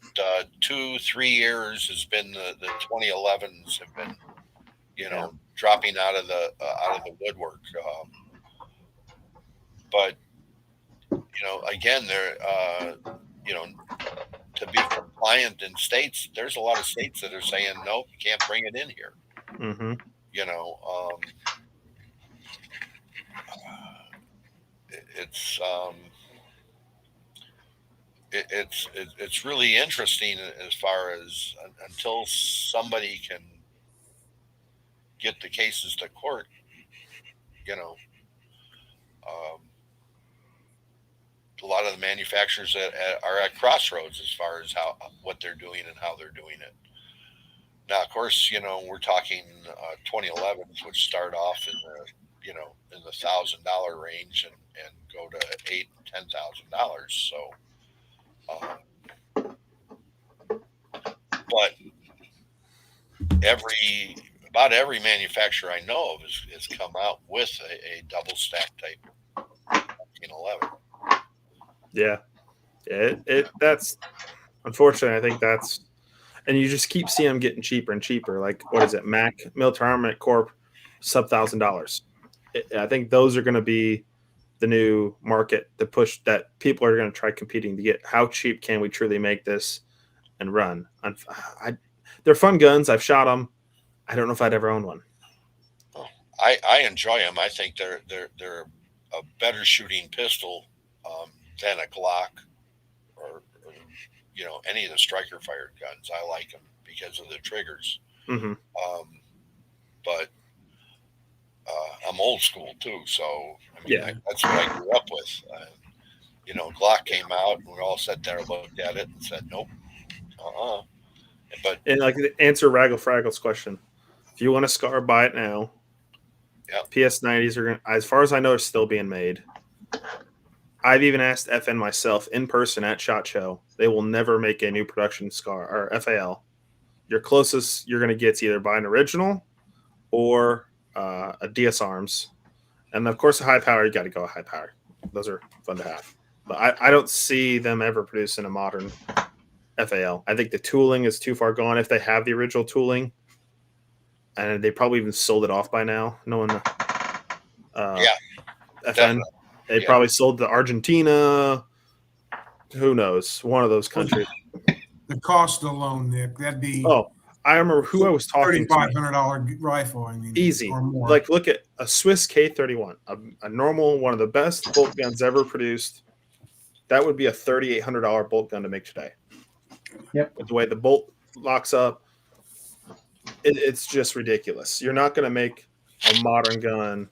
2-3 years has been the 2011s have been dropping out of the woodwork. But again, they're to be compliant in states, there's a lot of states that are saying no, you can't bring it in here. Mm-hmm. It's really interesting as far as until somebody can get the cases to court, a lot of the manufacturers that are at crossroads as far as what they're doing and how they're doing it. Now, of course, we're talking 2011s, which start off in the $1,000 range and go to $8,000 and $10,000. So, but about every manufacturer I know of has come out with a double stack type 1911. Yeah. That's unfortunately. I think and you just keep seeing them getting cheaper and cheaper. Like what is it, Mac Military Armament Corp, sub $1,000. I think those are going to be the new market to push that people are going to try competing to get. How cheap can we truly make this and run? They're fun guns. I've shot them. I don't know if I'd ever own one. I enjoy them. I think they're a better shooting pistol than a Glock or any of the striker fired guns. I like them because of the triggers. Mm-hmm. But I'm old school too, so I mean that's what I grew up with. Glock came out, and we all sat there, looked at it, and said, "Nope, But and like to answer Raggle Fraggle's question, if you want a SCAR, buy it now. Yep. PS90s are going to, as far as I know, are still being made. I've even asked FN myself in person at SHOT Show. They will never make a new production SCAR or FAL. Your closest you're going to get is either buy an original or a DS Arms. And of course, a high power, you got to go high power. Those are fun to have. But I don't see them ever producing a modern FAL. I think the tooling is too far gone if they have the original tooling. And they probably even sold it off by now, knowing the FN. Definitely. They probably sold to Argentina. Who knows? One of those countries. The cost alone, Nick, that'd be I remember who I was talking to. $3,500 rifle. I mean, easy. or more. Like, look at a Swiss K31, a normal, one of the best bolt guns ever produced. That would be a $3,800 bolt gun to make today. Yep. With the way the bolt locks up, it's just ridiculous. You're not going to make a modern gun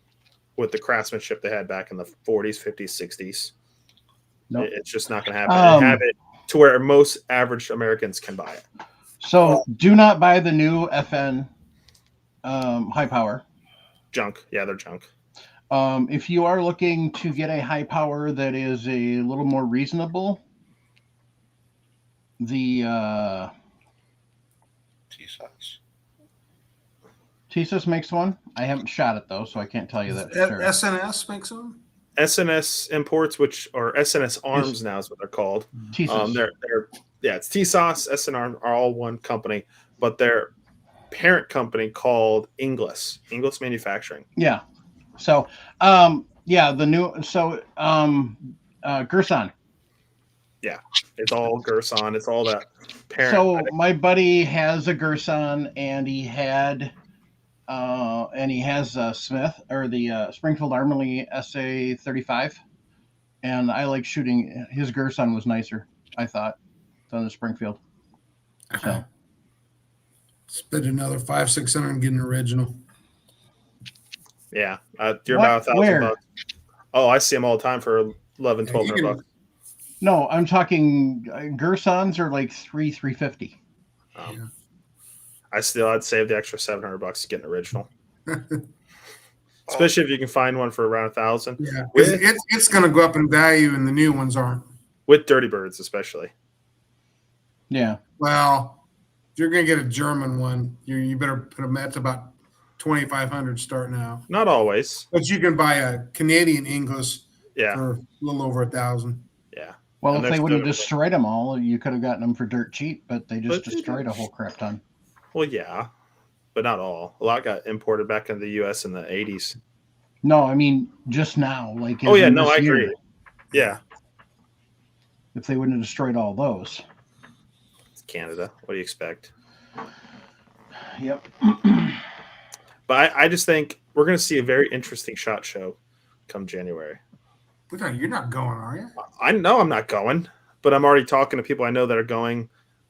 with the craftsmanship they had back in the 40s, 50s, 60s. Nope. It's just not going to happen. And have it to where most average Americans can buy it. So do not buy the new FN high power. Junk. Yeah, they're junk. If you are looking to get a high power that is a little more reasonable, the TSUS makes one. I haven't shot it though, so I can't tell you that for sure. SNS makes them. SNS Imports, which are SNS Arms now is what they're called. TSUS. It's TSOS, SNR are all one company, but their parent company called Inglis Manufacturing. Yeah. So, the new Gerson. Yeah, it's all Gerson. It's all that parent. So my buddy has a Gerson, and he has Smith or the Springfield Armory SA-35, and I like shooting. His Gerson was nicer, I thought, than the Springfield. So spend another $500-600 and get an original. Yeah, you're about $1,000. Oh, I see them all the time for $1,100-$1,200. No, I'm talking Gersons are like $350. I'd save the extra $700 to get an original, especially if you can find one for around $1,000. Yeah, it's going to go up in value, and the new ones aren't. With Dirty Birds, especially. Yeah. Well, if you're going to get a German one, you better put them at about $2,500 starting out. Not always, but you can buy a Canadian English for a little over $1,000. Yeah. Well, if they wouldn't have destroyed them all, you could have gotten them for dirt cheap, but they just destroyed a whole crap ton. Well, yeah, but not all. A lot got imported back into the U.S. in the 80s. No, I mean just now. Like I agree. Yeah. If they wouldn't have destroyed all those. It's Canada. What do you expect? Yep. But I just think we're going to see a very interesting SHOT Show come January. You're not going, are you? I know I'm not going, but I'm already talking to people I know that are going.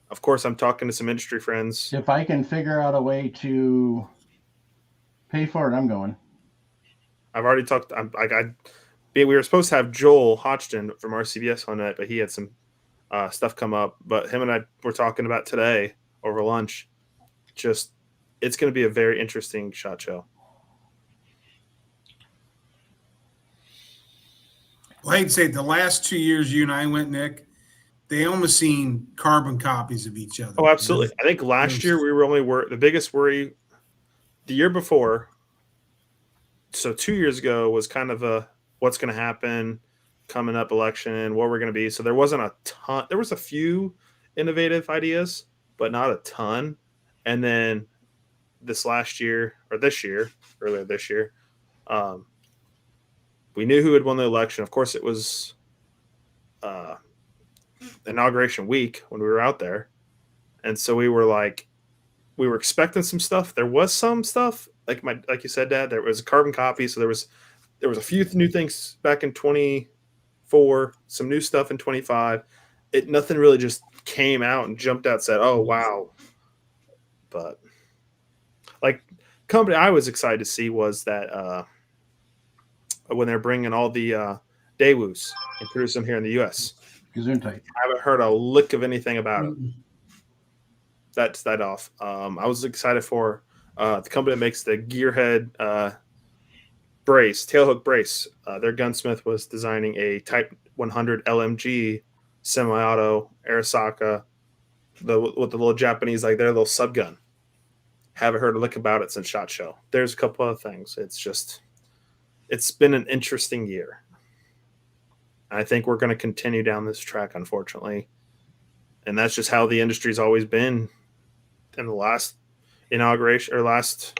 Of course, I'm talking to some industry friends. If I can figure out a way to pay for it, I'm going. I've already talked. We were supposed to have Joel Hodgson from RCBS on that, but he had some stuff come up. But him and I were talking about today over lunch. Just, it's going to be a very interesting SHOT Show. Well, I'd say the last 2 years you and I went, Nick, they almost seen carbon copies of each other. Oh, absolutely. I think last year we were the biggest worry. The year before, so 2 years ago, was kind of a what's going to happen coming up election, what we're going to be. So there wasn't a ton. There was a few innovative ideas, but not a ton. And then earlier this year, we knew who had won the election. Of course, it was inauguration week when we were out there, and so we were expecting some stuff. There was some stuff, like you said, Dad. There was a carbon copy, so there was a few new things back in 24, some new stuff in 25. Nothing really just came out and jumped out and said, "Oh wow!" But like company I was excited to see was that when they're bringing all the Daewoo's and produce them here in the U.S. Gesundheit. I haven't heard a lick of anything about it. That's that off. I was excited for the company that makes the gearhead tailhook brace. Their gunsmith was designing a Type 100 LMG semi-auto Arisaka, with the little Japanese, like their little subgun. Haven't heard a lick about it since SHOT Show. There's a couple other things. It's been an interesting year. I think we're going to continue down this track, unfortunately. And that's just how the industry's always been in the last inauguration or last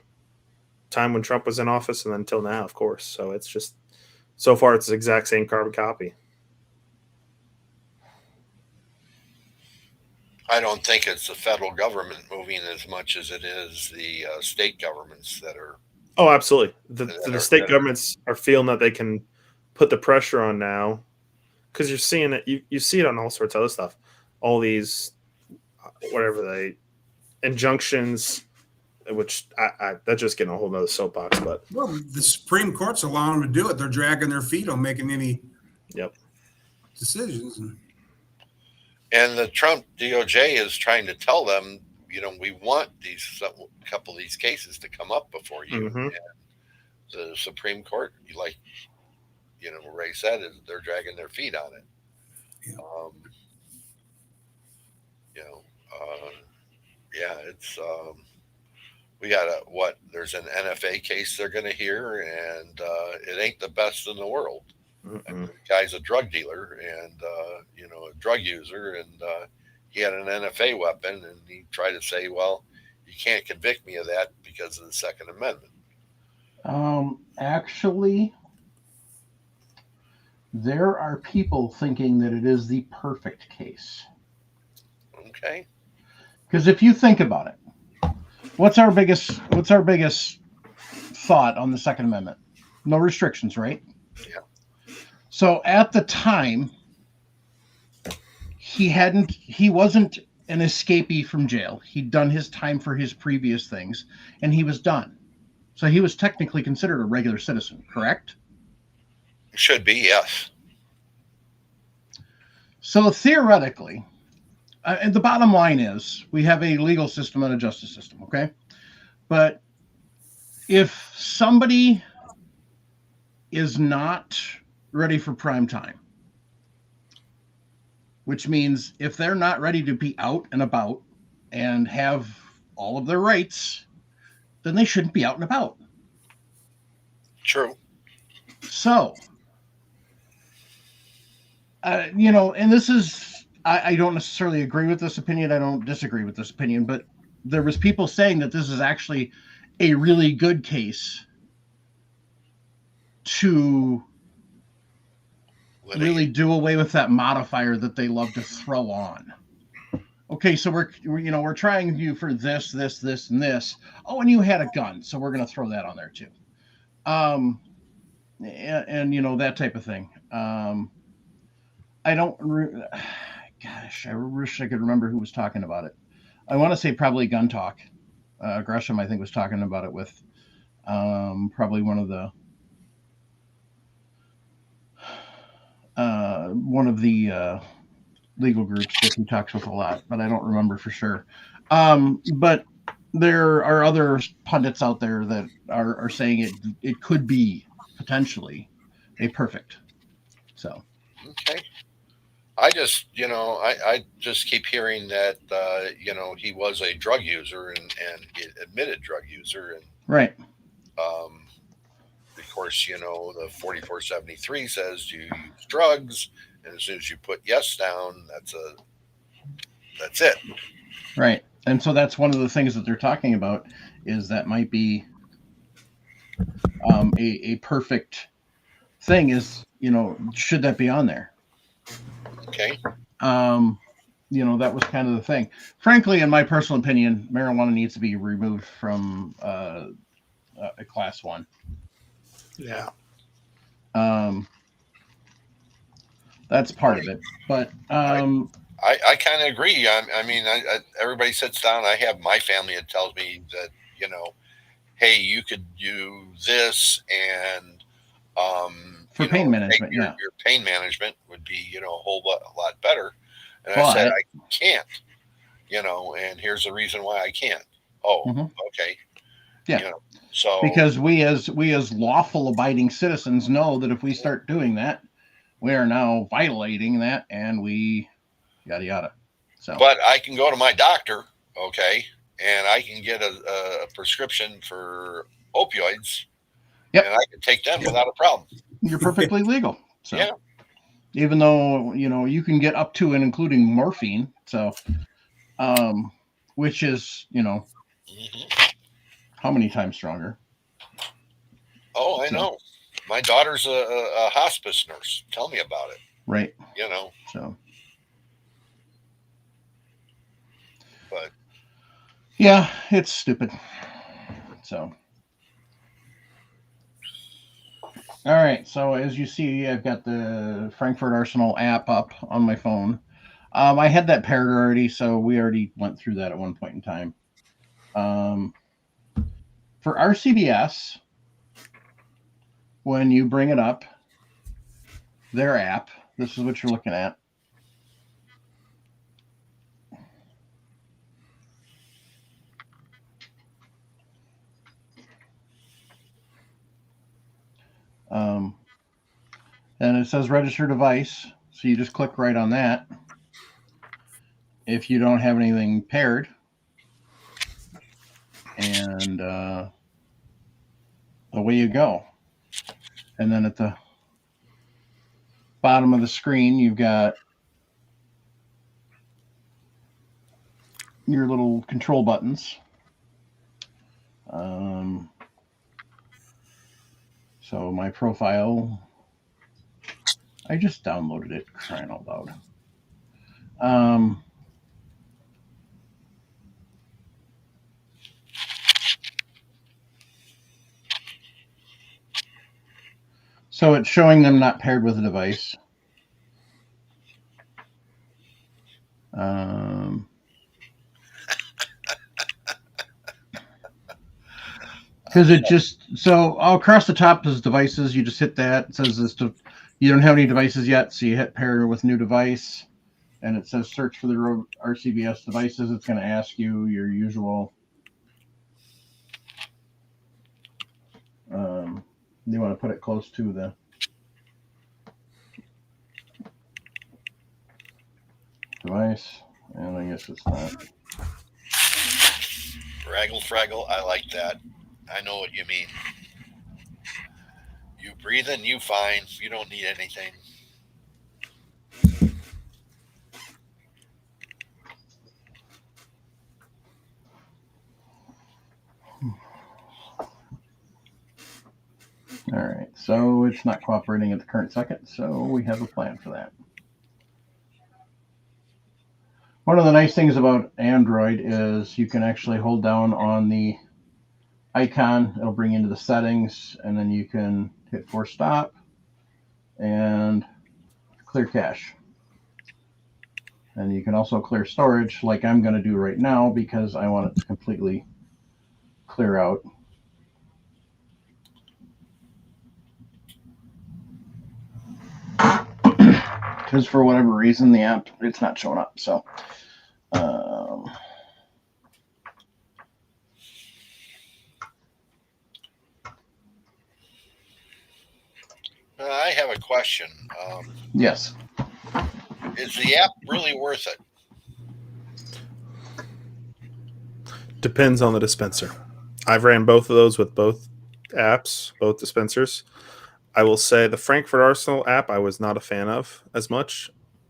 time when Trump was in office and until now, of course. So it's just, so far, it's the exact same carbon copy. I don't think it's the federal government moving as much as it is the state governments that are. Oh, absolutely. The state governments are feeling that they can put the pressure on now, because you're seeing it. You see it on all sorts of other stuff. All these, injunctions, which that's just getting a whole nother soapbox. But the Supreme Court's allowing them to do it. They're dragging their feet on making any decisions. And the Trump DOJ is trying to tell them, we want a couple of these cases to come up before you. Mm-hmm. And the Supreme Court, Ray said, is they're dragging their feet on it. Yeah. It's we got there's an NFA case they're going to hear, and it ain't the best in the world. And the guy's a drug dealer and a drug user, and he had an NFA weapon, and he tried to say, well, you can't convict me of that because of the Second Amendment. Actually, there are people thinking that it is the perfect case. Okay. Because if you think about it, what's our biggest thought on the Second Amendment? No restrictions, right? Yeah. So at the time, he wasn't an escapee from jail. He'd done his time for his previous things, and he was done. So he was technically considered a regular citizen, correct? Should be, yes. So theoretically, and the bottom line is, we have a legal system and a justice system, okay? But if somebody is not ready for prime time, which means if they're not ready to be out and about and have all of their rights, then they shouldn't be out and about. True. So, and this is, I don't necessarily agree with this opinion. I don't disagree with this opinion, but there was people saying that this is actually a really good case to really do away with that modifier that they love to throw on. Okay, so we're trying you for this, and this. Oh, and you had a gun, so we're going to throw that on there too. And that type of thing. I wish I could remember who was talking about it. I want to say probably Gun Talk. Gresham, I think, was talking about it with probably one of the legal groups that he talks with a lot, but I don't remember for sure. But there are other pundits out there that are saying it could be potentially a perfect. So. Okay. I just, I just keep hearing that, he was a drug user and he admitted drug user. And, right. Of course, the 4473 says you use drugs, and as soon as you put yes down, that's it. Right. And so that's one of the things that they're talking about is that might be a perfect thing is, should that be on there? Okay. That was kind of the thing. Frankly, in my personal opinion, marijuana needs to be removed from a class 1. Yeah. That's part of it. But I kind of agree. I mean, everybody sits down. I have my family that tells me that, hey, you could do this, and for pain management, your pain management would be, a whole lot better. And But, I said, I can't, and here's the reason why I can't. Oh, okay. Yeah. So because we as lawful abiding citizens know that if we start doing that, we are now violating that, and we yada yada. So, but I can go to my doctor, okay, and I can get a prescription for opioids. Yep. And I can take them without a problem. You're perfectly legal. So, yeah. Even though you can get up to and including morphine, so which is how many times stronger? Oh, I know. My daughter's a hospice nurse. Tell me about it. Right. So. But. Yeah, it's stupid. So. All right. So as you see, I've got the Frankfurt Arsenal app up on my phone. I had that paired already, so we already went through that at one point in time. For RCBS, when you bring it up, their app, this is what you're looking at. And it says register device, so you just click right on that. If you don't have anything paired, and away you go. And then at the bottom of the screen, you've got your little control buttons. So my profile, I just downloaded it, crying out loud. So it's showing them not paired with a device. Because it just, so all across the top is devices. You just hit that. It says this you don't have any devices yet, so you hit pair with new device, and it says search for the RCBS devices. It's going to ask you your usual. You want to put it close to the device, and I guess it's not. Fraggle, I like that. I know what you mean. You breathing, you fine. You don't need anything. All right, so it's not cooperating at the current second, so we have a plan for that. One of the nice things about Android is you can actually hold down on the icon. It'll bring you into the settings, and then you can hit force stop and clear cache. And you can also clear storage like I'm going to do right now because I want it to completely clear out. Because for whatever reason, the app, it's not showing up. So, I have a question. Yes. Is the app really worth it? Depends on the dispenser. I've ran both of those with both apps, both dispensers. I will say the Frankfurt Arsenal app I was not a fan of as much.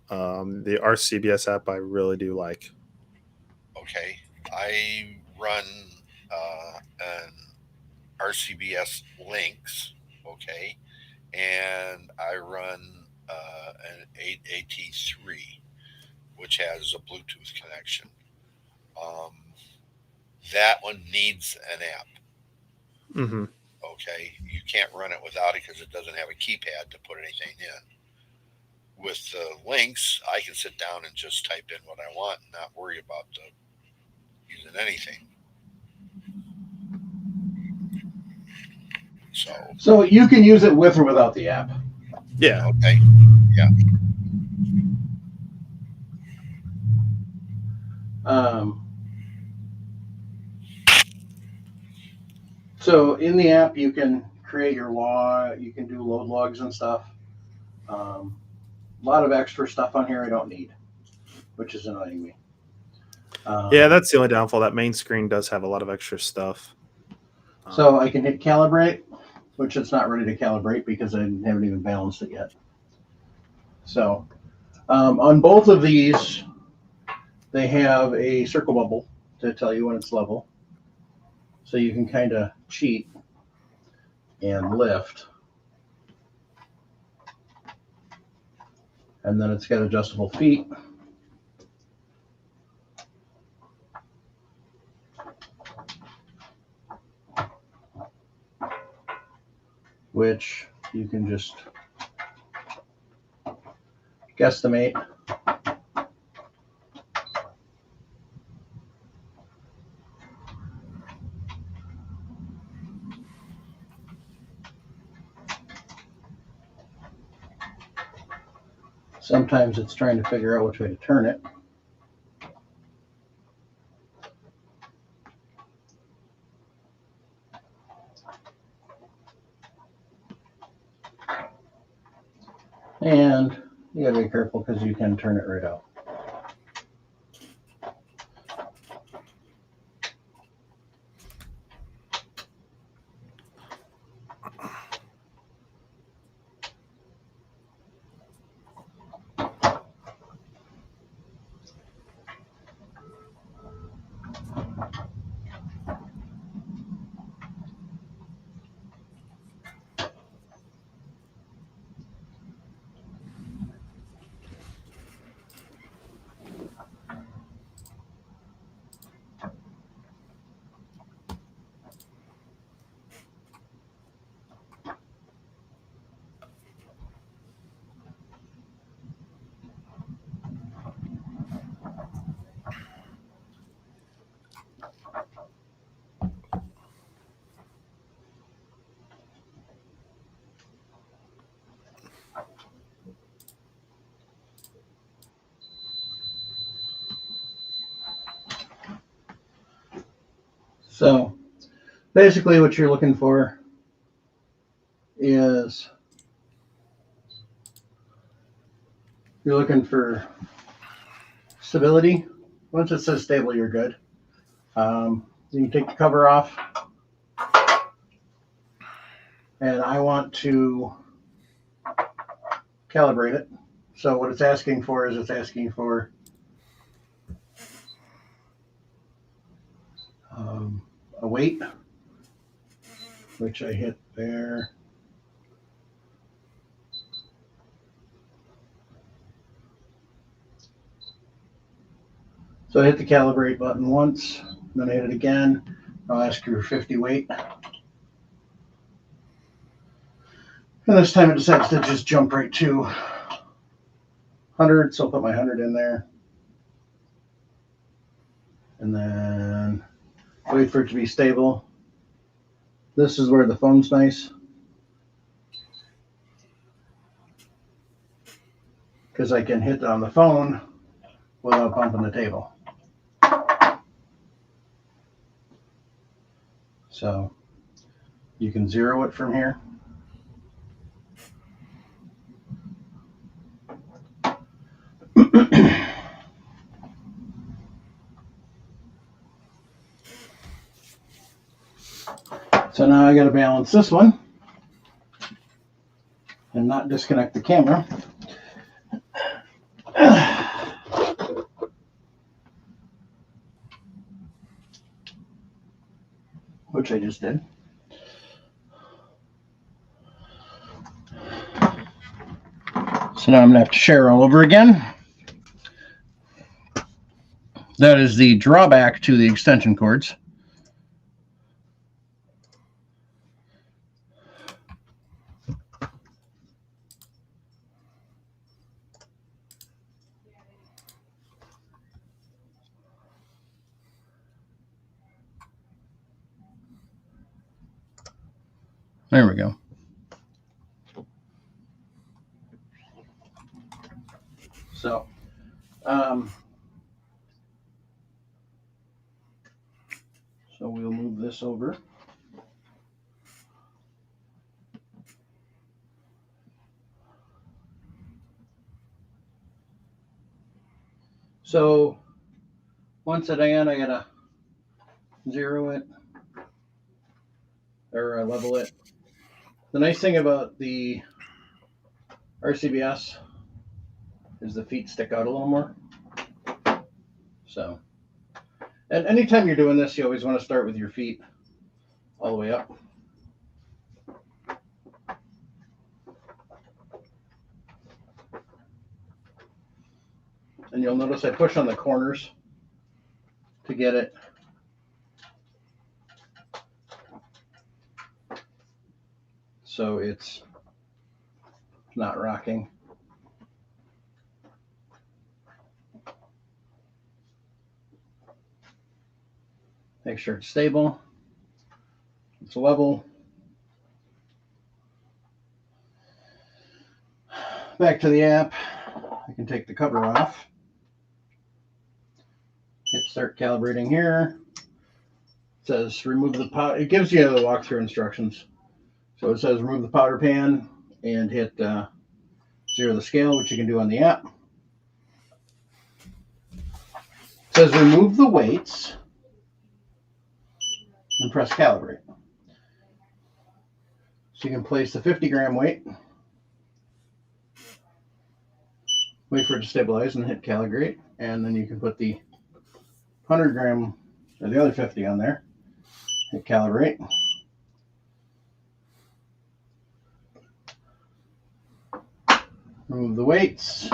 The RCBS app I really do like. Okay. I run an RCBS Lynx, okay, and I run an 8AT3, which has a Bluetooth connection. Um, that one needs an app. Mm-hmm. Okay, you can't run it without it because it doesn't have a keypad to put anything in. With the Lynx, I can sit down and just type in what I want and not worry about using anything. So you can use it with or without the app. Yeah. Okay, yeah. So in the app, you can create your log. You can do load logs and stuff. A lot of extra stuff on here I don't need, which is annoying me. Yeah, that's the only downfall. That main screen does have a lot of extra stuff. So I can hit calibrate, which it's not ready to calibrate because I haven't even balanced it yet. So on both of these, they have a circle bubble to tell you when it's level. So you can kind of cheat and lift. And then it's got adjustable feet. Which you can just guesstimate. Sometimes it's trying to figure out which way to turn it. And you gotta be careful because you can turn it right out. So basically what you're looking for is you're looking for stability. Once it says stable, you're good. You can take the cover off. And I want to calibrate it. So what it's asking for is it's asking for a weight, which I hit there. So I hit the calibrate button once, then I hit it again. I'll ask you for 50 weight. And this time it decides to just jump right to 100, so I'll put my 100 in there. And then wait for it to be stable. This is where the phone's nice, because I can hit it on the phone without bumping the table. So you can zero it from here. So now I got to balance this one and not disconnect the camera. which I just did. So now I'm going to have to share all over again. That is the drawback to the extension cords. There we go. So, so we'll move this over. So once it in, I gotta zero it or level it. The nice thing about the RCBS is the feet stick out a little more. So, and anytime you're doing this, you always want to start with your feet all the way up. And you'll notice I push on the corners to get it so it's not rocking. Make sure it's stable, it's level. Back to the app, I can take the cover off. Hit start calibrating here. It says remove the powder. It gives you the walkthrough instructions. So it says remove the powder pan and hit zero the scale, which you can do on the app. It says remove the weights and press calibrate. So you can place the 50-gram weight, wait for it to stabilize and hit calibrate, and then you can put the 100-gram or the other 50 on there, hit calibrate. Remove the weights,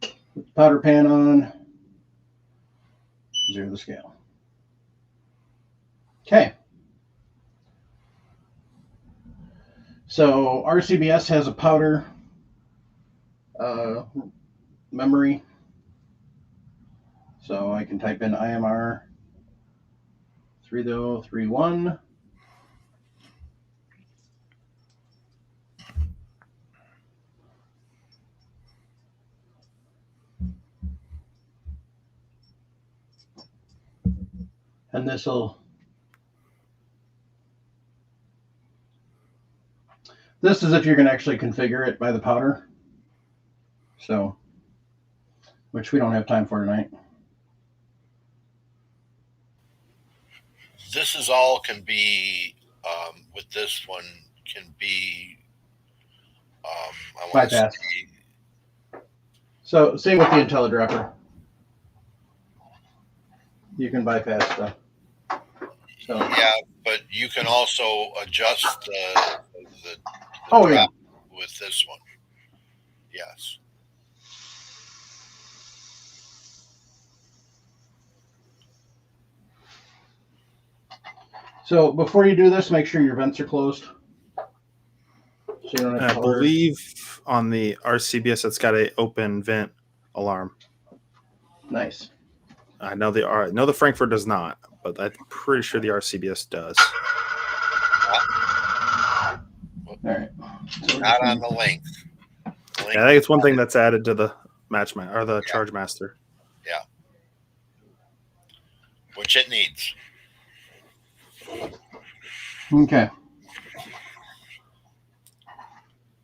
put the powder pan on, zero the scale. Okay. So RCBS has a powder memory. So I can type in IMR 3031. And this is if you're going to actually configure it by the powder. So, which we don't have time for tonight. This is all can be, with this one, can be, I want to Bypass. say, So, same with the IntelliDropper. You can bypass stuff. So, yeah, but you can also adjust the oh yeah, with this one. Yes. so before you do this, make sure your vents are closed. So you don't have I to hold it. believe on the RCBS it's got a open vent alarm. Nice. I know the Frankfurt does not, but I'm pretty sure the RCBS does. All right. So Not on the length. Yeah, I think it's one thing that's added to the or the Charge Master. Yeah. Which it needs. Okay.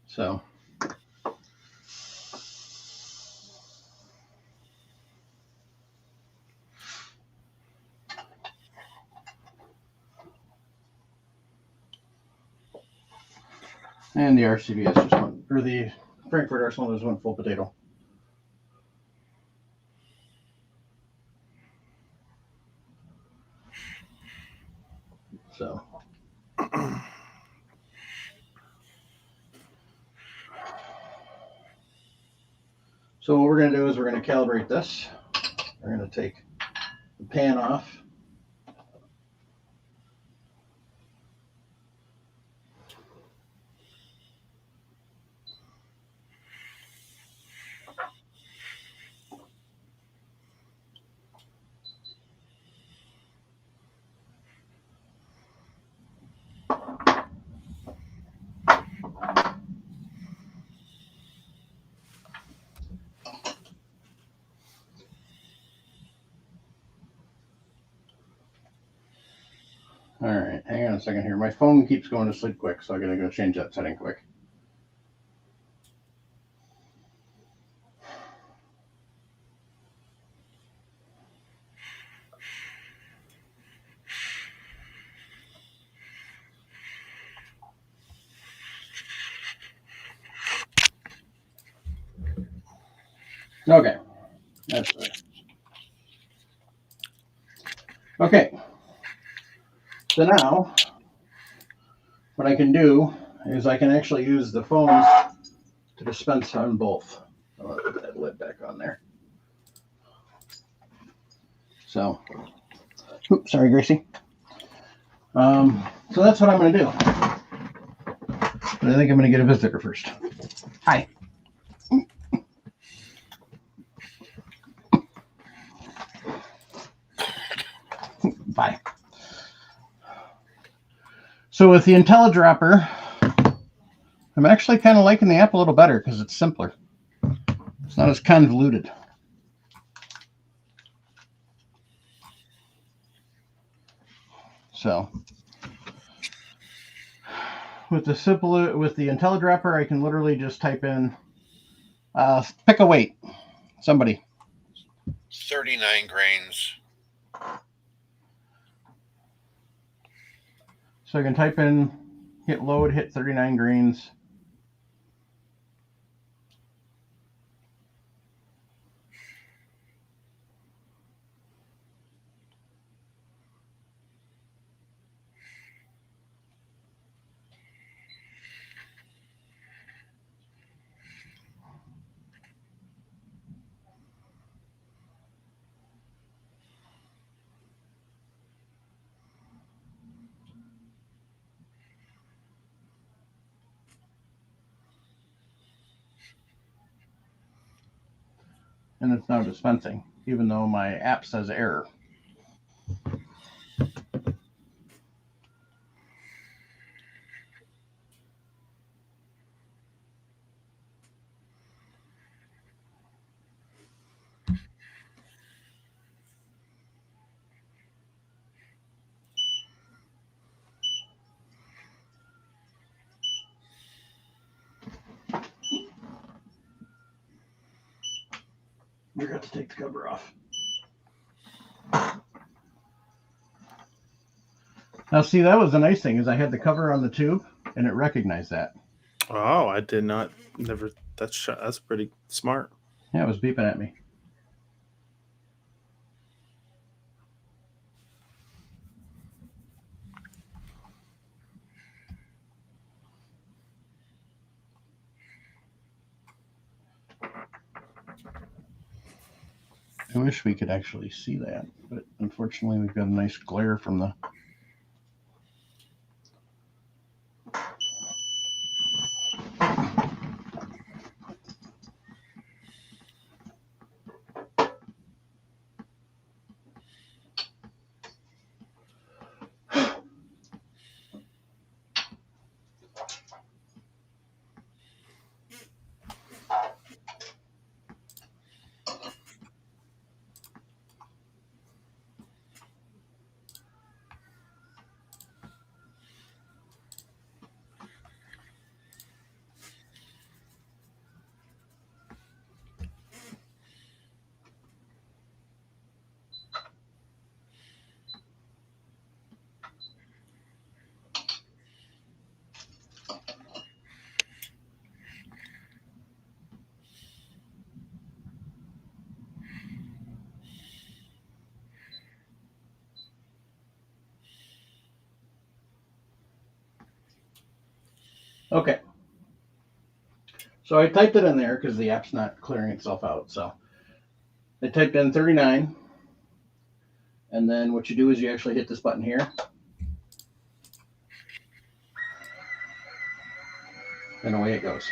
So. And the RCBS just went, or the Frankfurt Arsenal just went full potato. So. So what we're going to do is we're going to calibrate this. We're going to take the pan off. All right, hang on a second here. My phone keeps going to sleep quick, so I gotta go change that setting quick. Okay, that's better. Okay, so now what I can do is I can actually use the phones to dispense on both. I'll put that lid back on there. So, oops, sorry, Gracie. So that's what I'm going to do. But I think I'm going to get a visitor first. Hi. Bye. So with the IntelliDropper, I'm actually kind of liking the app a little better because it's simpler. It's not as convoluted. So with the IntelliDropper, I can literally just type in, pick a weight, somebody. 39 grains. So I can type in, hit load, hit 39 grains. And it's now dispensing, even though my app says error. We're going to take the cover off. Now, see, that was the nice thing is I had the cover on the tube, and it recognized that. Oh, I did not. Never. That's pretty smart. Yeah, it was beeping at me. I wish we could actually see that, but unfortunately we've got a nice glare from the... Okay. So I typed it in there because the app's not clearing itself out. So I typed in 39. And then what you do is you actually hit this button here. And away it goes.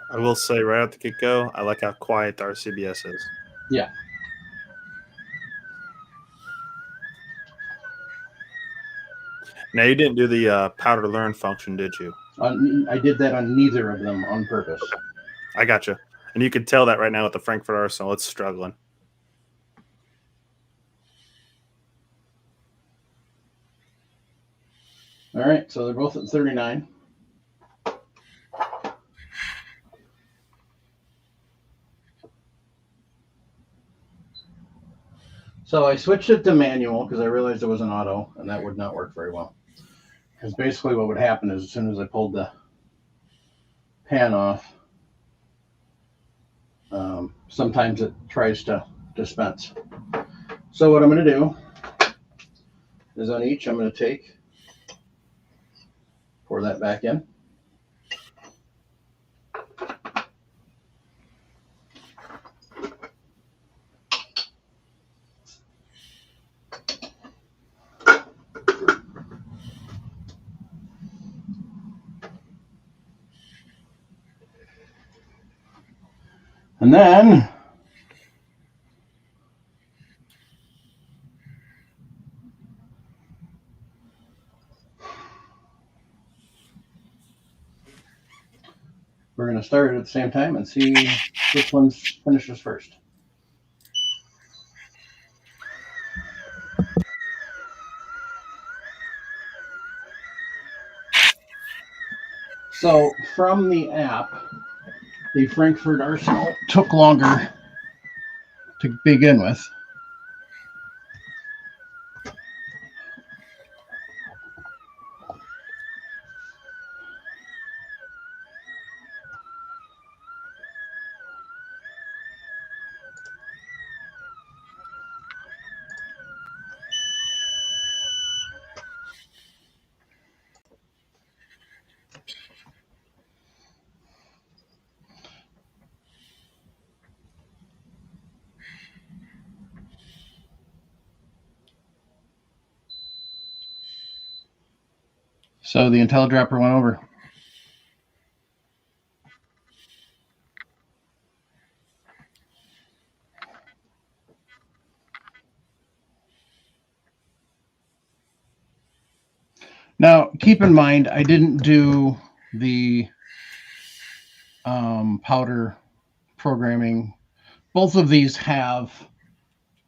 I will say right out the get go, I like how quiet the RCBS is. Yeah. Now you didn't do the powder learn function, did you? I did that on neither of them on purpose. I gotcha. And you can tell that right now with the Frankfurt Arsenal, it's struggling. All right, so they're both at 39. So I switched it to manual because I realized it was an auto, and that would not work very well. Because basically what would happen is as soon as I pulled the pan off, sometimes it tries to dispense. So what I'm going to do is on each, I'm going to take, pour that back in. And then we're going to start it at the same time and see which one finishes first. So from the app, the Frankfurt Arsenal took longer to begin with. So the IntelliDropper went over. Now, keep in mind, I didn't do the powder programming. Both of these have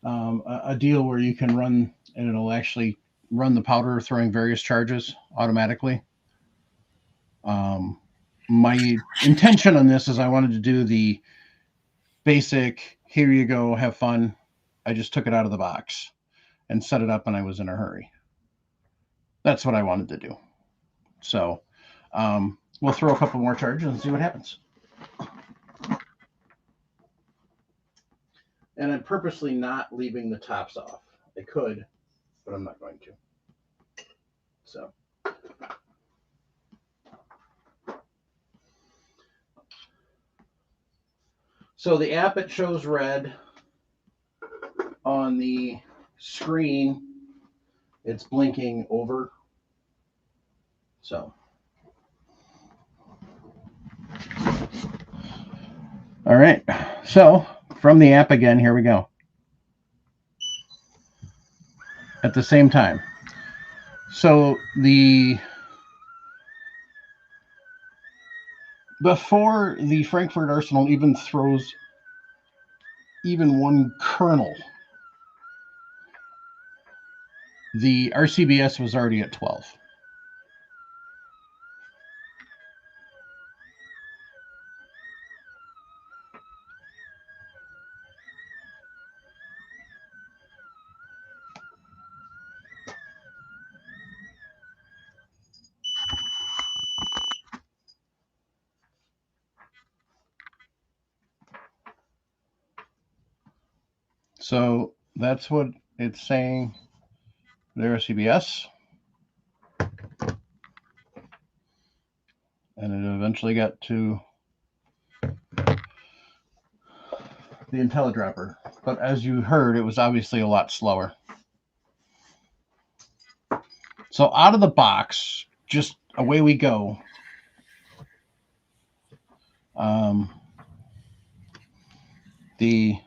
a deal where you can run, and it'll actually run the powder throwing various charges automatically. My intention on this is I wanted to do the basic, here you go, have fun. I just took it out of the box and set it up and I was in a hurry. That's what I wanted to do. So we'll throw a couple more charges and see what happens. And I'm purposely not leaving the tops off. I could, but I'm not going to. So. So the app, it shows red. On the screen, it's blinking over. So. All right. So from the app again, here we go. At the same time. So before the Frankfurt Arsenal even throws even one kernel, the RCBS was already at 12. So that's what it's saying there, CBS. And it eventually got to the IntelliDropper. But as you heard, it was obviously a lot slower. So out of the box, just away we go. The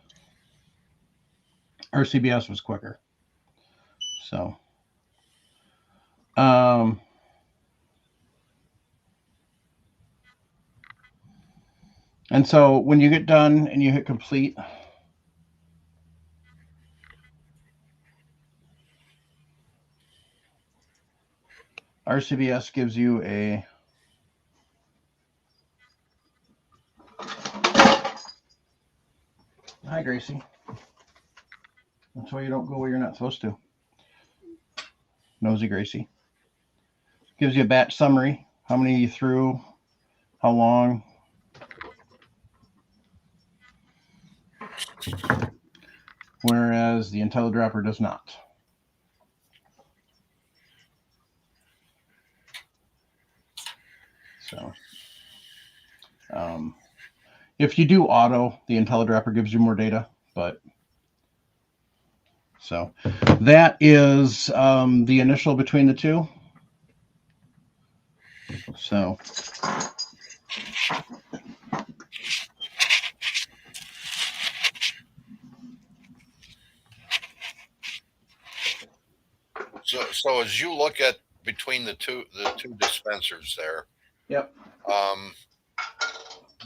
RCBS was quicker. So, and so when you get done and you hit complete, RCBS gives you a hi, Gracie. That's why you don't go where you're not supposed to. Nosy Gracie. Gives you a batch summary, how many you threw, how long. Whereas the IntelliDropper does not. So, if you do auto, the IntelliDropper gives you more data, but so that is the initial between the two. So So as you look at between the two dispensers there, yep.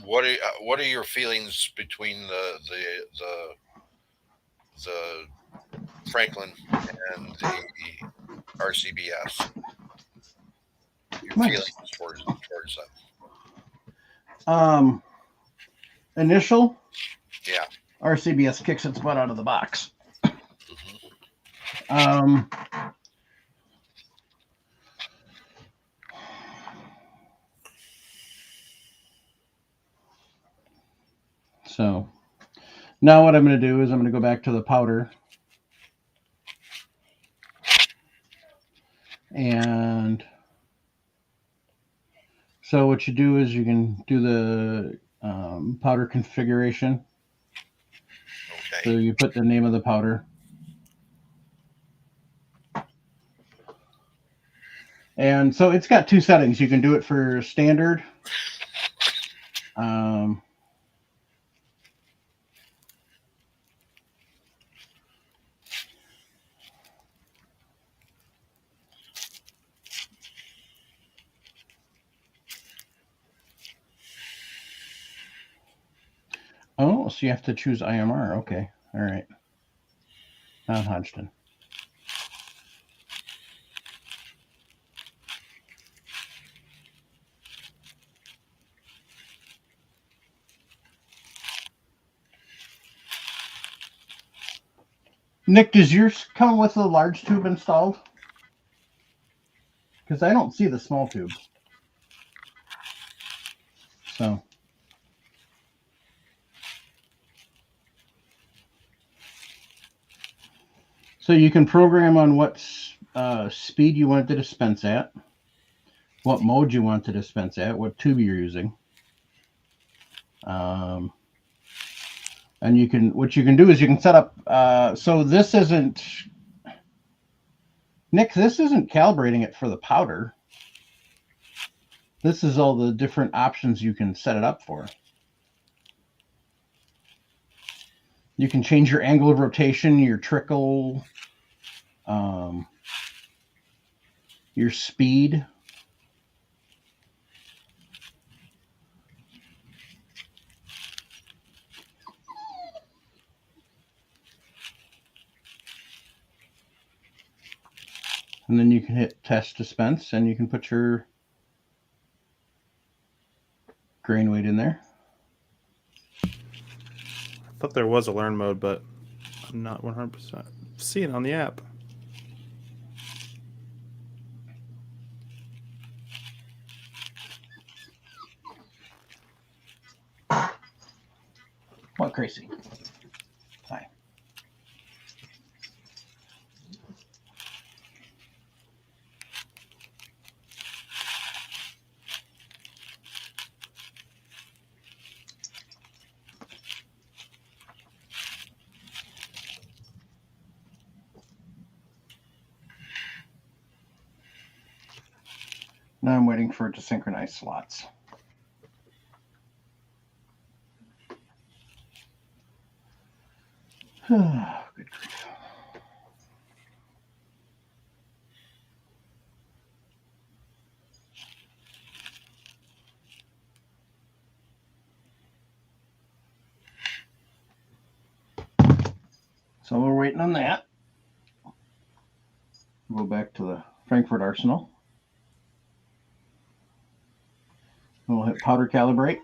What are your feelings between the Franklin and the RCBS? Your feelings towards them? Initial. Yeah. RCBS kicks its butt out of the box. So now what I'm going to do is I'm going to go back to the powder. And so what you do is you can do the powder configuration. Okay. So you put the name of the powder. And so it's got two settings. You can do it for standard. Oh, so you have to choose IMR. Okay. All right. Not Hodgson. Nick, does yours come with a large tube installed? Because I don't see the small tube. So you can program on what speed you want to dispense at, what mode you want to dispense at, what tube you're using. And what you can do is you can set up, so this isn't, Nick, this isn't calibrating it for the powder. This is all the different options you can set it up for. You can change your angle of rotation, your trickle, your speed. And then you can hit test dispense and you can put your grain weight in there. I thought there was a learn mode, but I'm not 100% seeing it on the app. What, Gracie? Hi. Now I'm waiting for it to synchronize slots. Good grief. So we're waiting on that. We'll go back to the Frankfurt Arsenal. We'll hit powder calibrate.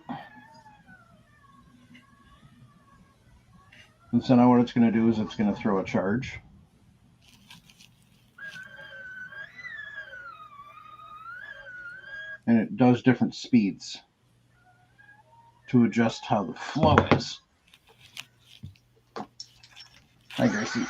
And so now what it's going to do is it's going to throw a charge. And it does different speeds to adjust how the flow is. Hi, Gracie.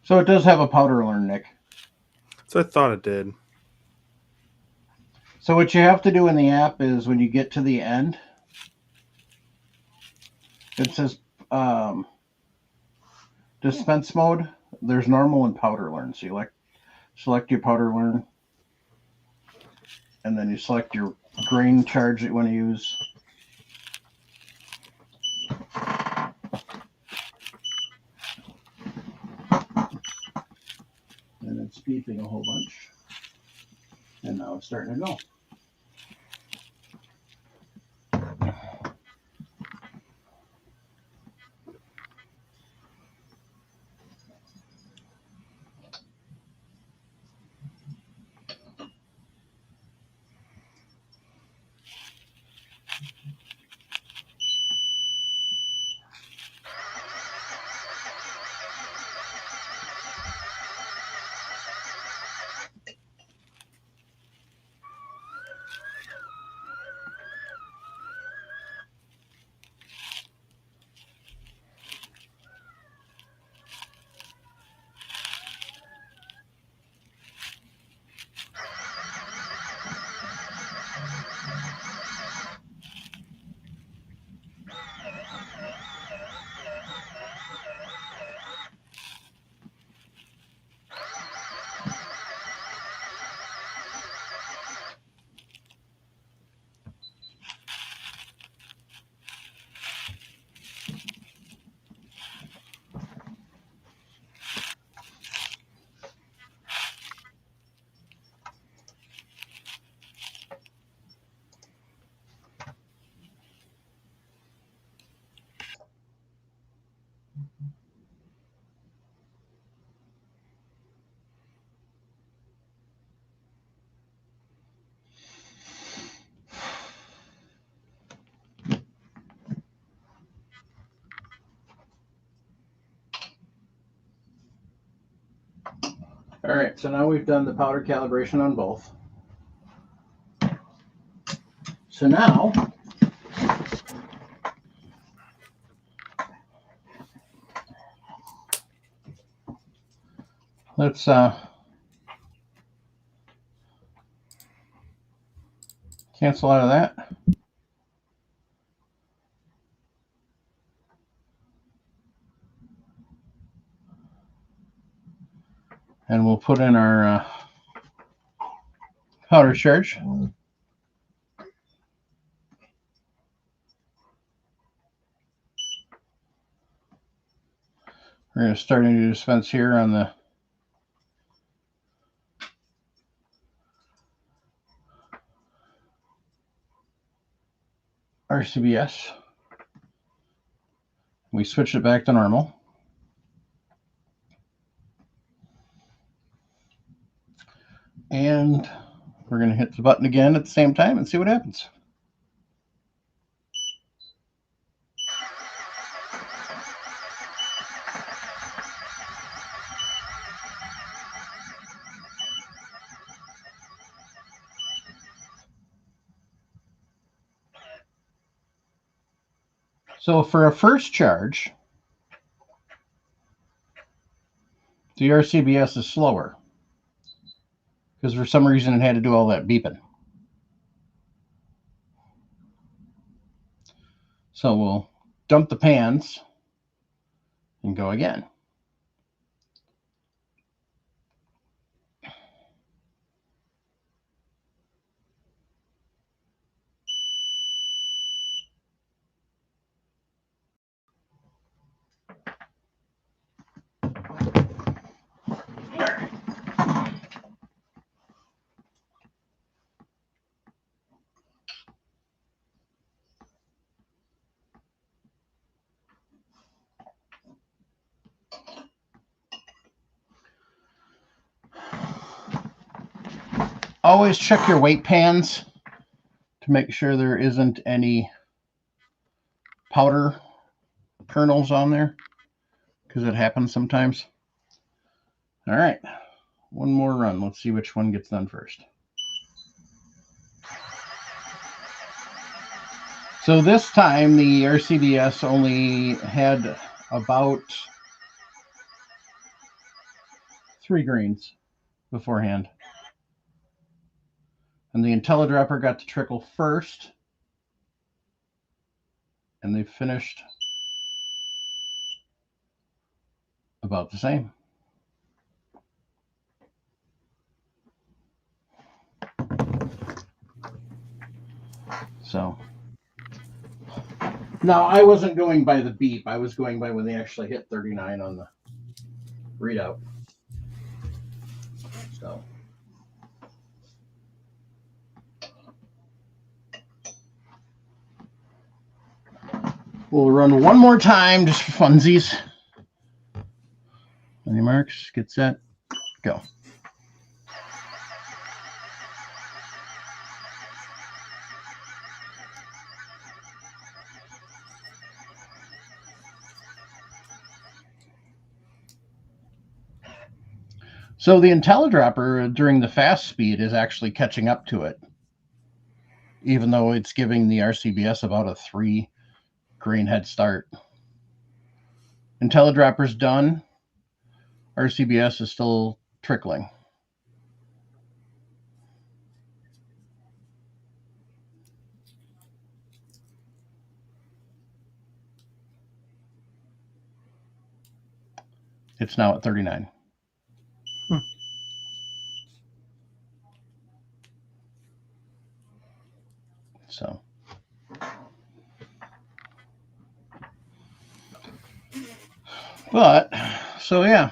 So it does have a powder learn, Nick. So I thought it did. So what you have to do in the app is when you get to the end, it says dispense mode. There's normal and powder learn. So you select your powder learn, and then you select your grain charge that you want to use. And it's beeping a whole bunch. And now it's starting to go. All right, so now we've done the powder calibration on both. So now let's cancel out of that. And we'll put in our powder charge. We're going to start a new dispense here on the RCBS. We switch it back to normal. And we're going to hit the button again at the same time and see what happens. So for a first charge, the RCBS is slower because for some reason it had to do all that beeping. So we'll dump the pans and go again. Always check your weight pans to make sure there isn't any powder kernels on there, because it happens sometimes. All right, one more run. Let's see which one gets done first. So this time the RCBS only had about 3 grains beforehand. And the IntelliDropper got to trickle first. And they finished about the same. So now I wasn't going by the beep. I was going by when they actually hit 39 on the readout. So we'll run one more time just for funsies. On your marks, get set, go. So the IntelliDropper during the fast speed is actually catching up to it, even though it's giving the RCBS about a 3 grain head start. IntelliDropper's done. RCBS is still trickling. It's now at 39. So but so yeah,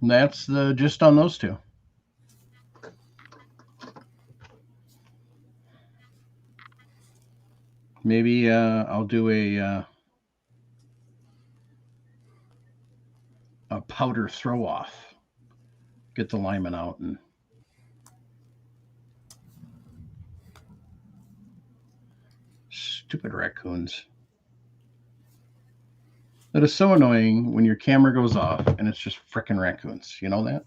that's the gist on those two. Maybe I'll do a powder throw off, get the lineman out and stupid raccoons. That is so annoying when your camera goes off and it's just frickin' raccoons. You know that?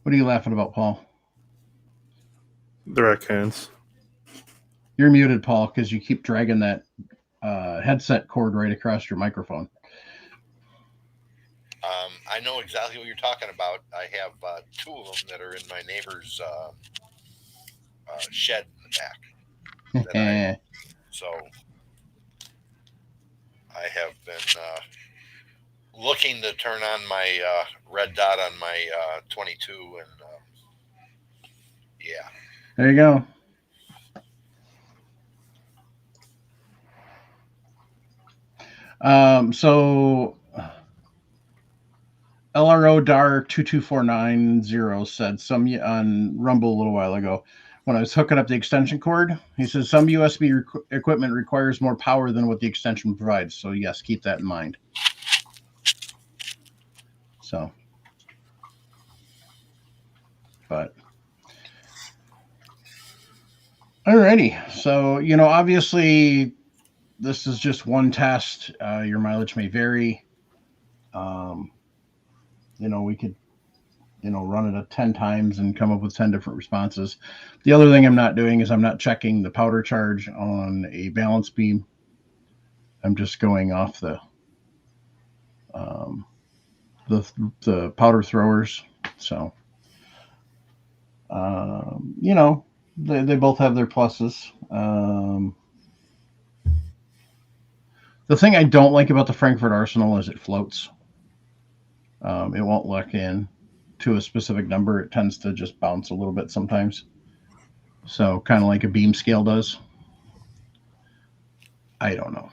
What are you laughing about, Paul? The raccoons. You're muted, Paul, because you keep dragging that headset cord right across your microphone. I know exactly what you're talking about. I have 2 of them that are in my neighbor's shed in the back. So I have been looking to turn on my red dot on my 22, and yeah. There you go. So LRO DAR 22490 said some on Rumble a little while ago, when I was hooking up the extension cord. He says some USB equipment requires more power than what the extension provides. So yes, keep that in mind. So, but alrighty. So, you know, obviously this is just one test. Your mileage may vary. You know, we could, you know, run it 10 times and come up with 10 different responses. The other thing I'm not doing is I'm not checking the powder charge on a balance beam. I'm just going off the powder throwers. So, you know, they both have their pluses. The thing I don't like about the Frankfurt Arsenal is it floats. It won't lock in to a specific number. It tends to just bounce a little bit sometimes. So kind of like a beam scale does. I don't know.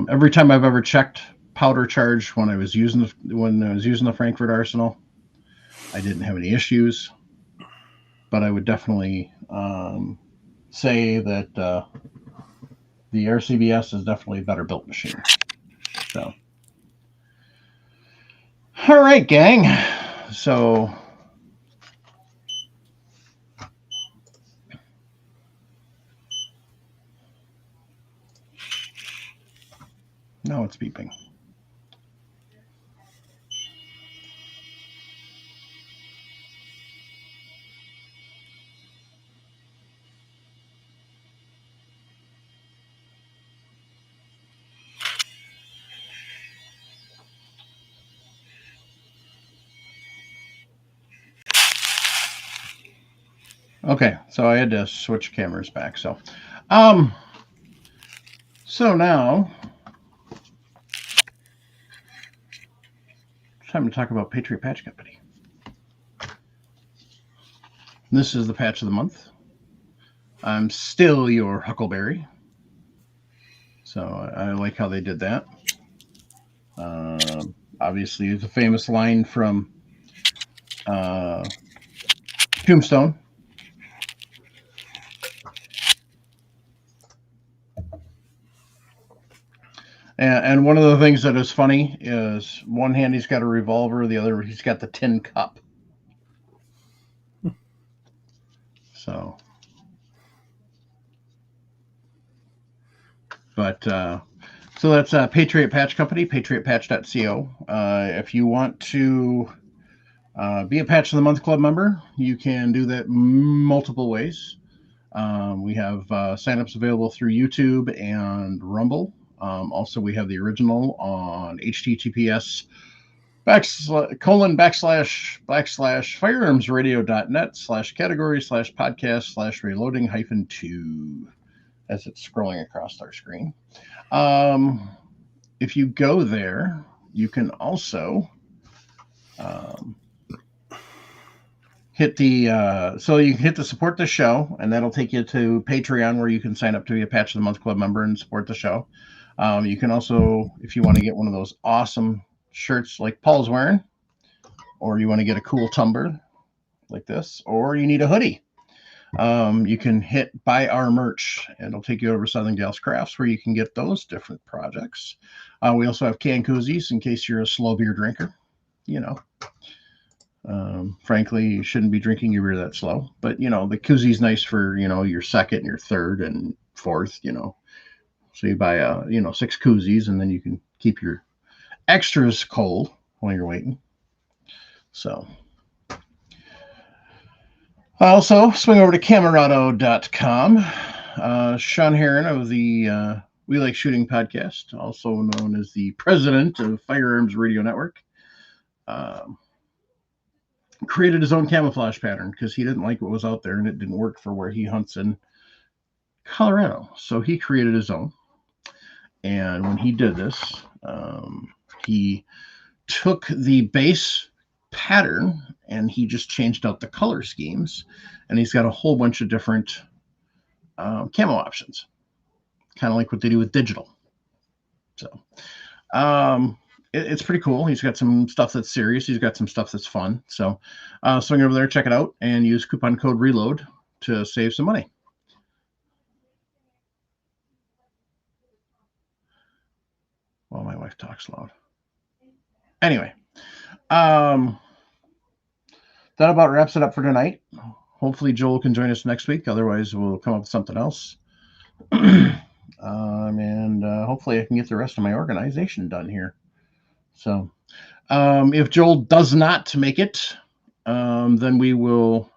Every time I've ever checked powder charge when I was using the Frankfurt Arsenal, I didn't have any issues. But I would definitely say that the RCBS is definitely a better built machine. So, all right, gang. So, now it's beeping. Okay, so I had to switch cameras back. So now it's time to talk about Patriot Patch Company. This is the patch of the month. I'm still your Huckleberry. So I like how they did that. Obviously, it's a famous line from Tombstone. And one of the things that is funny is one hand he's got a revolver, the other he's got the tin cup. So, but so that's Patriot Patch Company, patriotpatch.co. If you want to be a Patch of the Month Club member, you can do that multiple ways. We have signups available through YouTube and Rumble. Also, we have the original on https /firearmsradio.net/category/podcast/reloading-2 as it's scrolling across our screen. If you go there, you can also hit the so you can hit the support the show, and that'll take you to Patreon, where you can sign up to be a Patch of the Month Club member and support the show. You can also, if you want to get one of those awesome shirts like Paul's wearing, or you want to get a cool tumbler like this, or you need a hoodie, you can hit buy our merch, and it'll take you over to Southern Gals Crafts, where you can get those different projects. We also have can koozies in case you're a slow beer drinker. You know, frankly, you shouldn't be drinking your beer that slow, but you know, the koozie's nice for, you know, your second and your third and fourth, you know. So you buy 6 koozies, and then you can keep your extras cold while you're waiting. So also swing over to camerado.com. Sean Heron of the We Like Shooting podcast, also known as the president of Firearms Radio Network, created his own camouflage pattern because he didn't like what was out there and it didn't work for where he hunts in Colorado. So he created his own. And when he did this, he took the base pattern and he just changed out the color schemes. And he's got a whole bunch of different camo options, kind of like what they do with digital. So it's pretty cool. He's got some stuff that's serious. He's got some stuff that's fun. So swing over there, check it out, and use coupon code RELOAD to save some money. Well, my wife talks loud. Anyway, that about wraps it up for tonight. Hopefully Joel can join us next week. Otherwise, we'll come up with something else. And hopefully I can get the rest of my organization done here. So if Joel does not make it, then we will.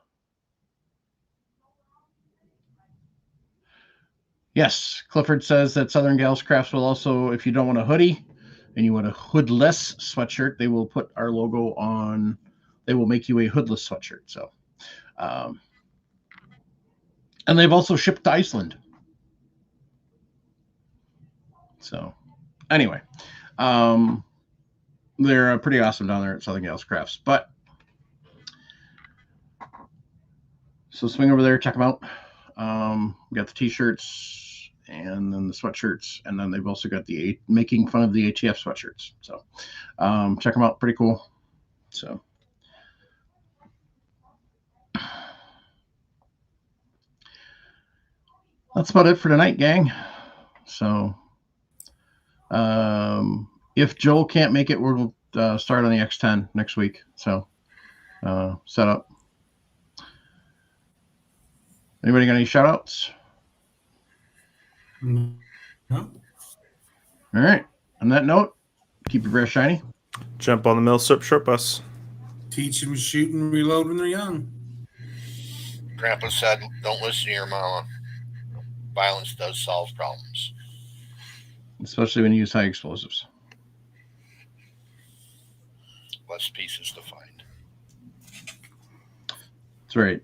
Yes, Clifford says that Southern Gals Crafts will also, if you don't want a hoodie and you want a hoodless sweatshirt, they will put our logo on. They will make you a hoodless sweatshirt. So, and they've also shipped to Iceland. So, anyway, they're pretty awesome down there at Southern Gals Crafts. But so swing over there, check them out. We got the t-shirts and then the sweatshirts, and then they've also got the making fun of the ATF sweatshirts. So check them out, pretty cool. So that's about it for tonight, gang. So if Joel can't make it, we'll start on the X10 next week. So set up. Anybody got any shout outs? No. All right. On that note, keep your breath shiny. Jump on the Millsip short bus. Teach them to shoot and reload when they're young. Grandpa said, don't listen to your mama. Violence does solve problems. Especially when you use high explosives. Less pieces to find. That's right.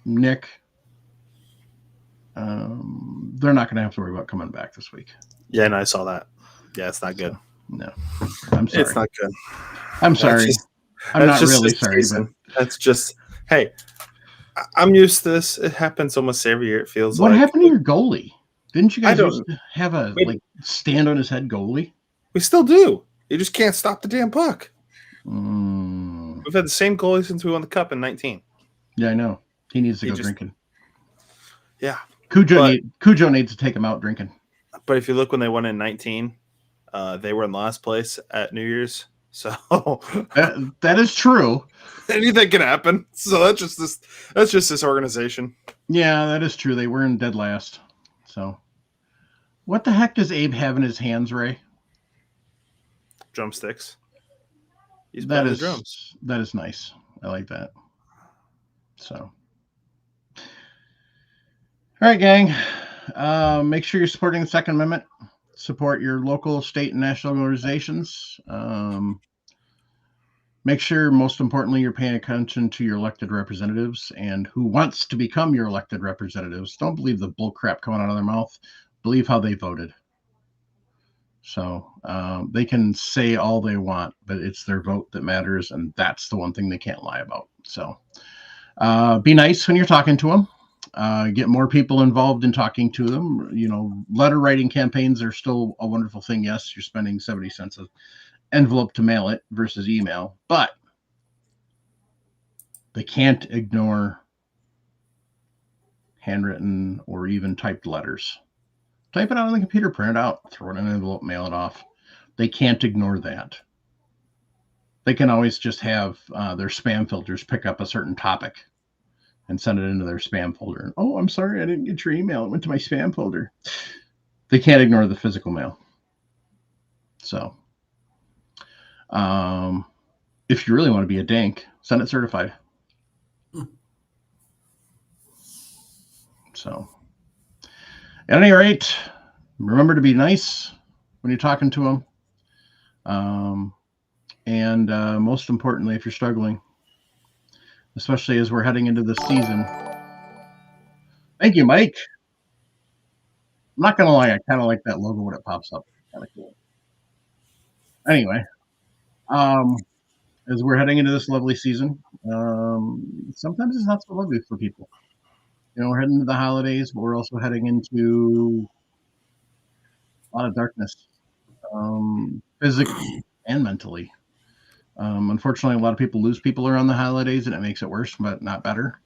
Nick, they're not going to have to worry about coming back this week. Yeah, and I saw that. Yeah, it's not good. No, I'm sorry. It's not good. I'm sorry. I'm not really sorry. But that's just, hey, I'm used to this. It happens almost every year, it feels what like. happened to your goalie? Didn't you guys don't- used to have a stand on his head goalie? We still do. You just can't stop the damn puck. Mm. We've had the same goalie since we won the cup in 19. Yeah, I know. He needs to He go just- drinking. Yeah. Cujo needs to take him out drinking. But if you look when they won in 19, they were in last place at New Year's. So That is true. anything can happen. So that's just this organization. Yeah, that is true. They were in dead last. So what the heck does Abe have in his hands, Ray? Drumsticks. He's That playing is the drums. That is nice. I like that. So, all right, gang. Make sure you're supporting the Second Amendment. Support your local, state, and national organizations. Make sure, most importantly, you're paying attention to your elected representatives and who wants to become your elected representatives. Don't believe the bull crap coming out of their mouth. Believe how they voted. So they can say all they want, but it's their vote that matters, and that's the one thing they can't lie about. So be nice when you're talking to them. Get more people involved in talking to them. You know, letter writing campaigns are still a wonderful thing. Yes, you're spending 70 cents an envelope to mail it versus email, but they can't ignore handwritten or even typed letters. Type it out on the computer, print it out, throw it in an envelope, mail it off. They can't ignore that. They can always just have their spam filters pick up a certain topic and send it into their spam folder. Oh, I'm sorry, I didn't get your email. It went to my spam folder. They can't ignore the physical mail. So, if you really want to be a dank, send it certified. So, at any rate, remember to be nice when you're talking to them. And most importantly, if you're struggling, especially as we're heading into this season. Thank you, Mike. I'm not going to lie, I kind of like that logo when it pops up. Kind of cool. Anyway, as we're heading into this lovely season, sometimes it's not so lovely for people. You know, we're heading into the holidays, but we're also heading into a lot of darkness. physically and mentally. Unfortunately, a lot of people lose people around the holidays, and it makes it worse, but not better.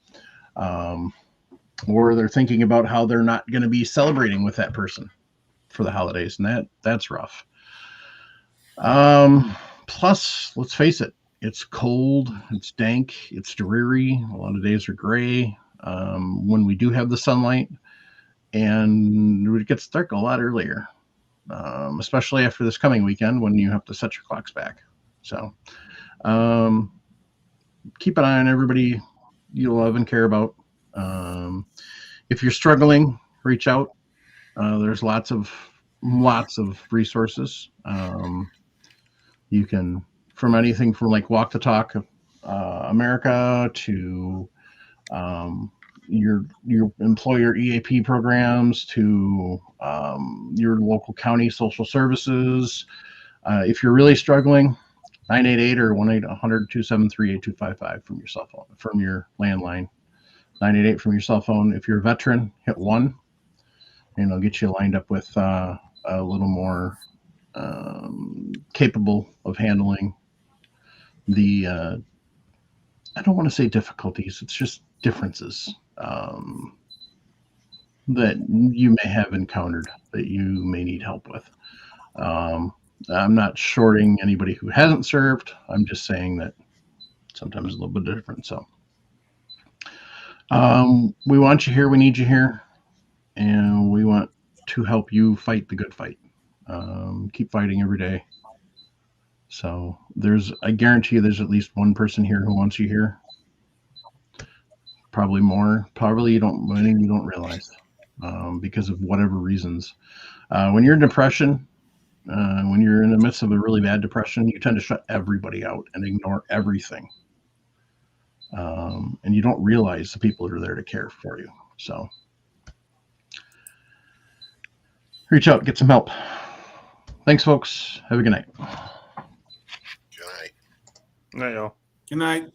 Or they're thinking about how they're not going to be celebrating with that person for the holidays, and that's rough. Plus, let's face it, it's cold, it's dank, it's dreary. A lot of days are gray. When we do have the sunlight, and it gets dark a lot earlier, especially after this coming weekend when you have to set your clocks back. So keep an eye on everybody you love and care about. If you're struggling, reach out. There's lots of resources. You can, from anything from like Walk the Talk America to your employer EAP programs to your local county social services. If you're really struggling, 988 or 1-800-273-8255 from your cell phone, from your landline. 988 from your cell phone. If you're a veteran, hit 1, and it'll get you lined up with a little more capable of handling the I don't want to say difficulties, it's just differences that you may have encountered that you may need help with. I'm not shorting anybody who hasn't served. I'm just saying that sometimes it's a little bit different. So we want you here. We need you here. And we want to help you fight the good fight. Keep fighting every day. So I guarantee you there's at least one person here who wants you here. Probably more. Probably you don't realize because of whatever reasons. When you're in depression, when you're in the midst of a really bad depression, you tend to shut everybody out and ignore everything. And you don't realize the people that are there to care for you. So reach out, get some help. Thanks, folks. Have a good night. Good night. Night, y'all. Good night.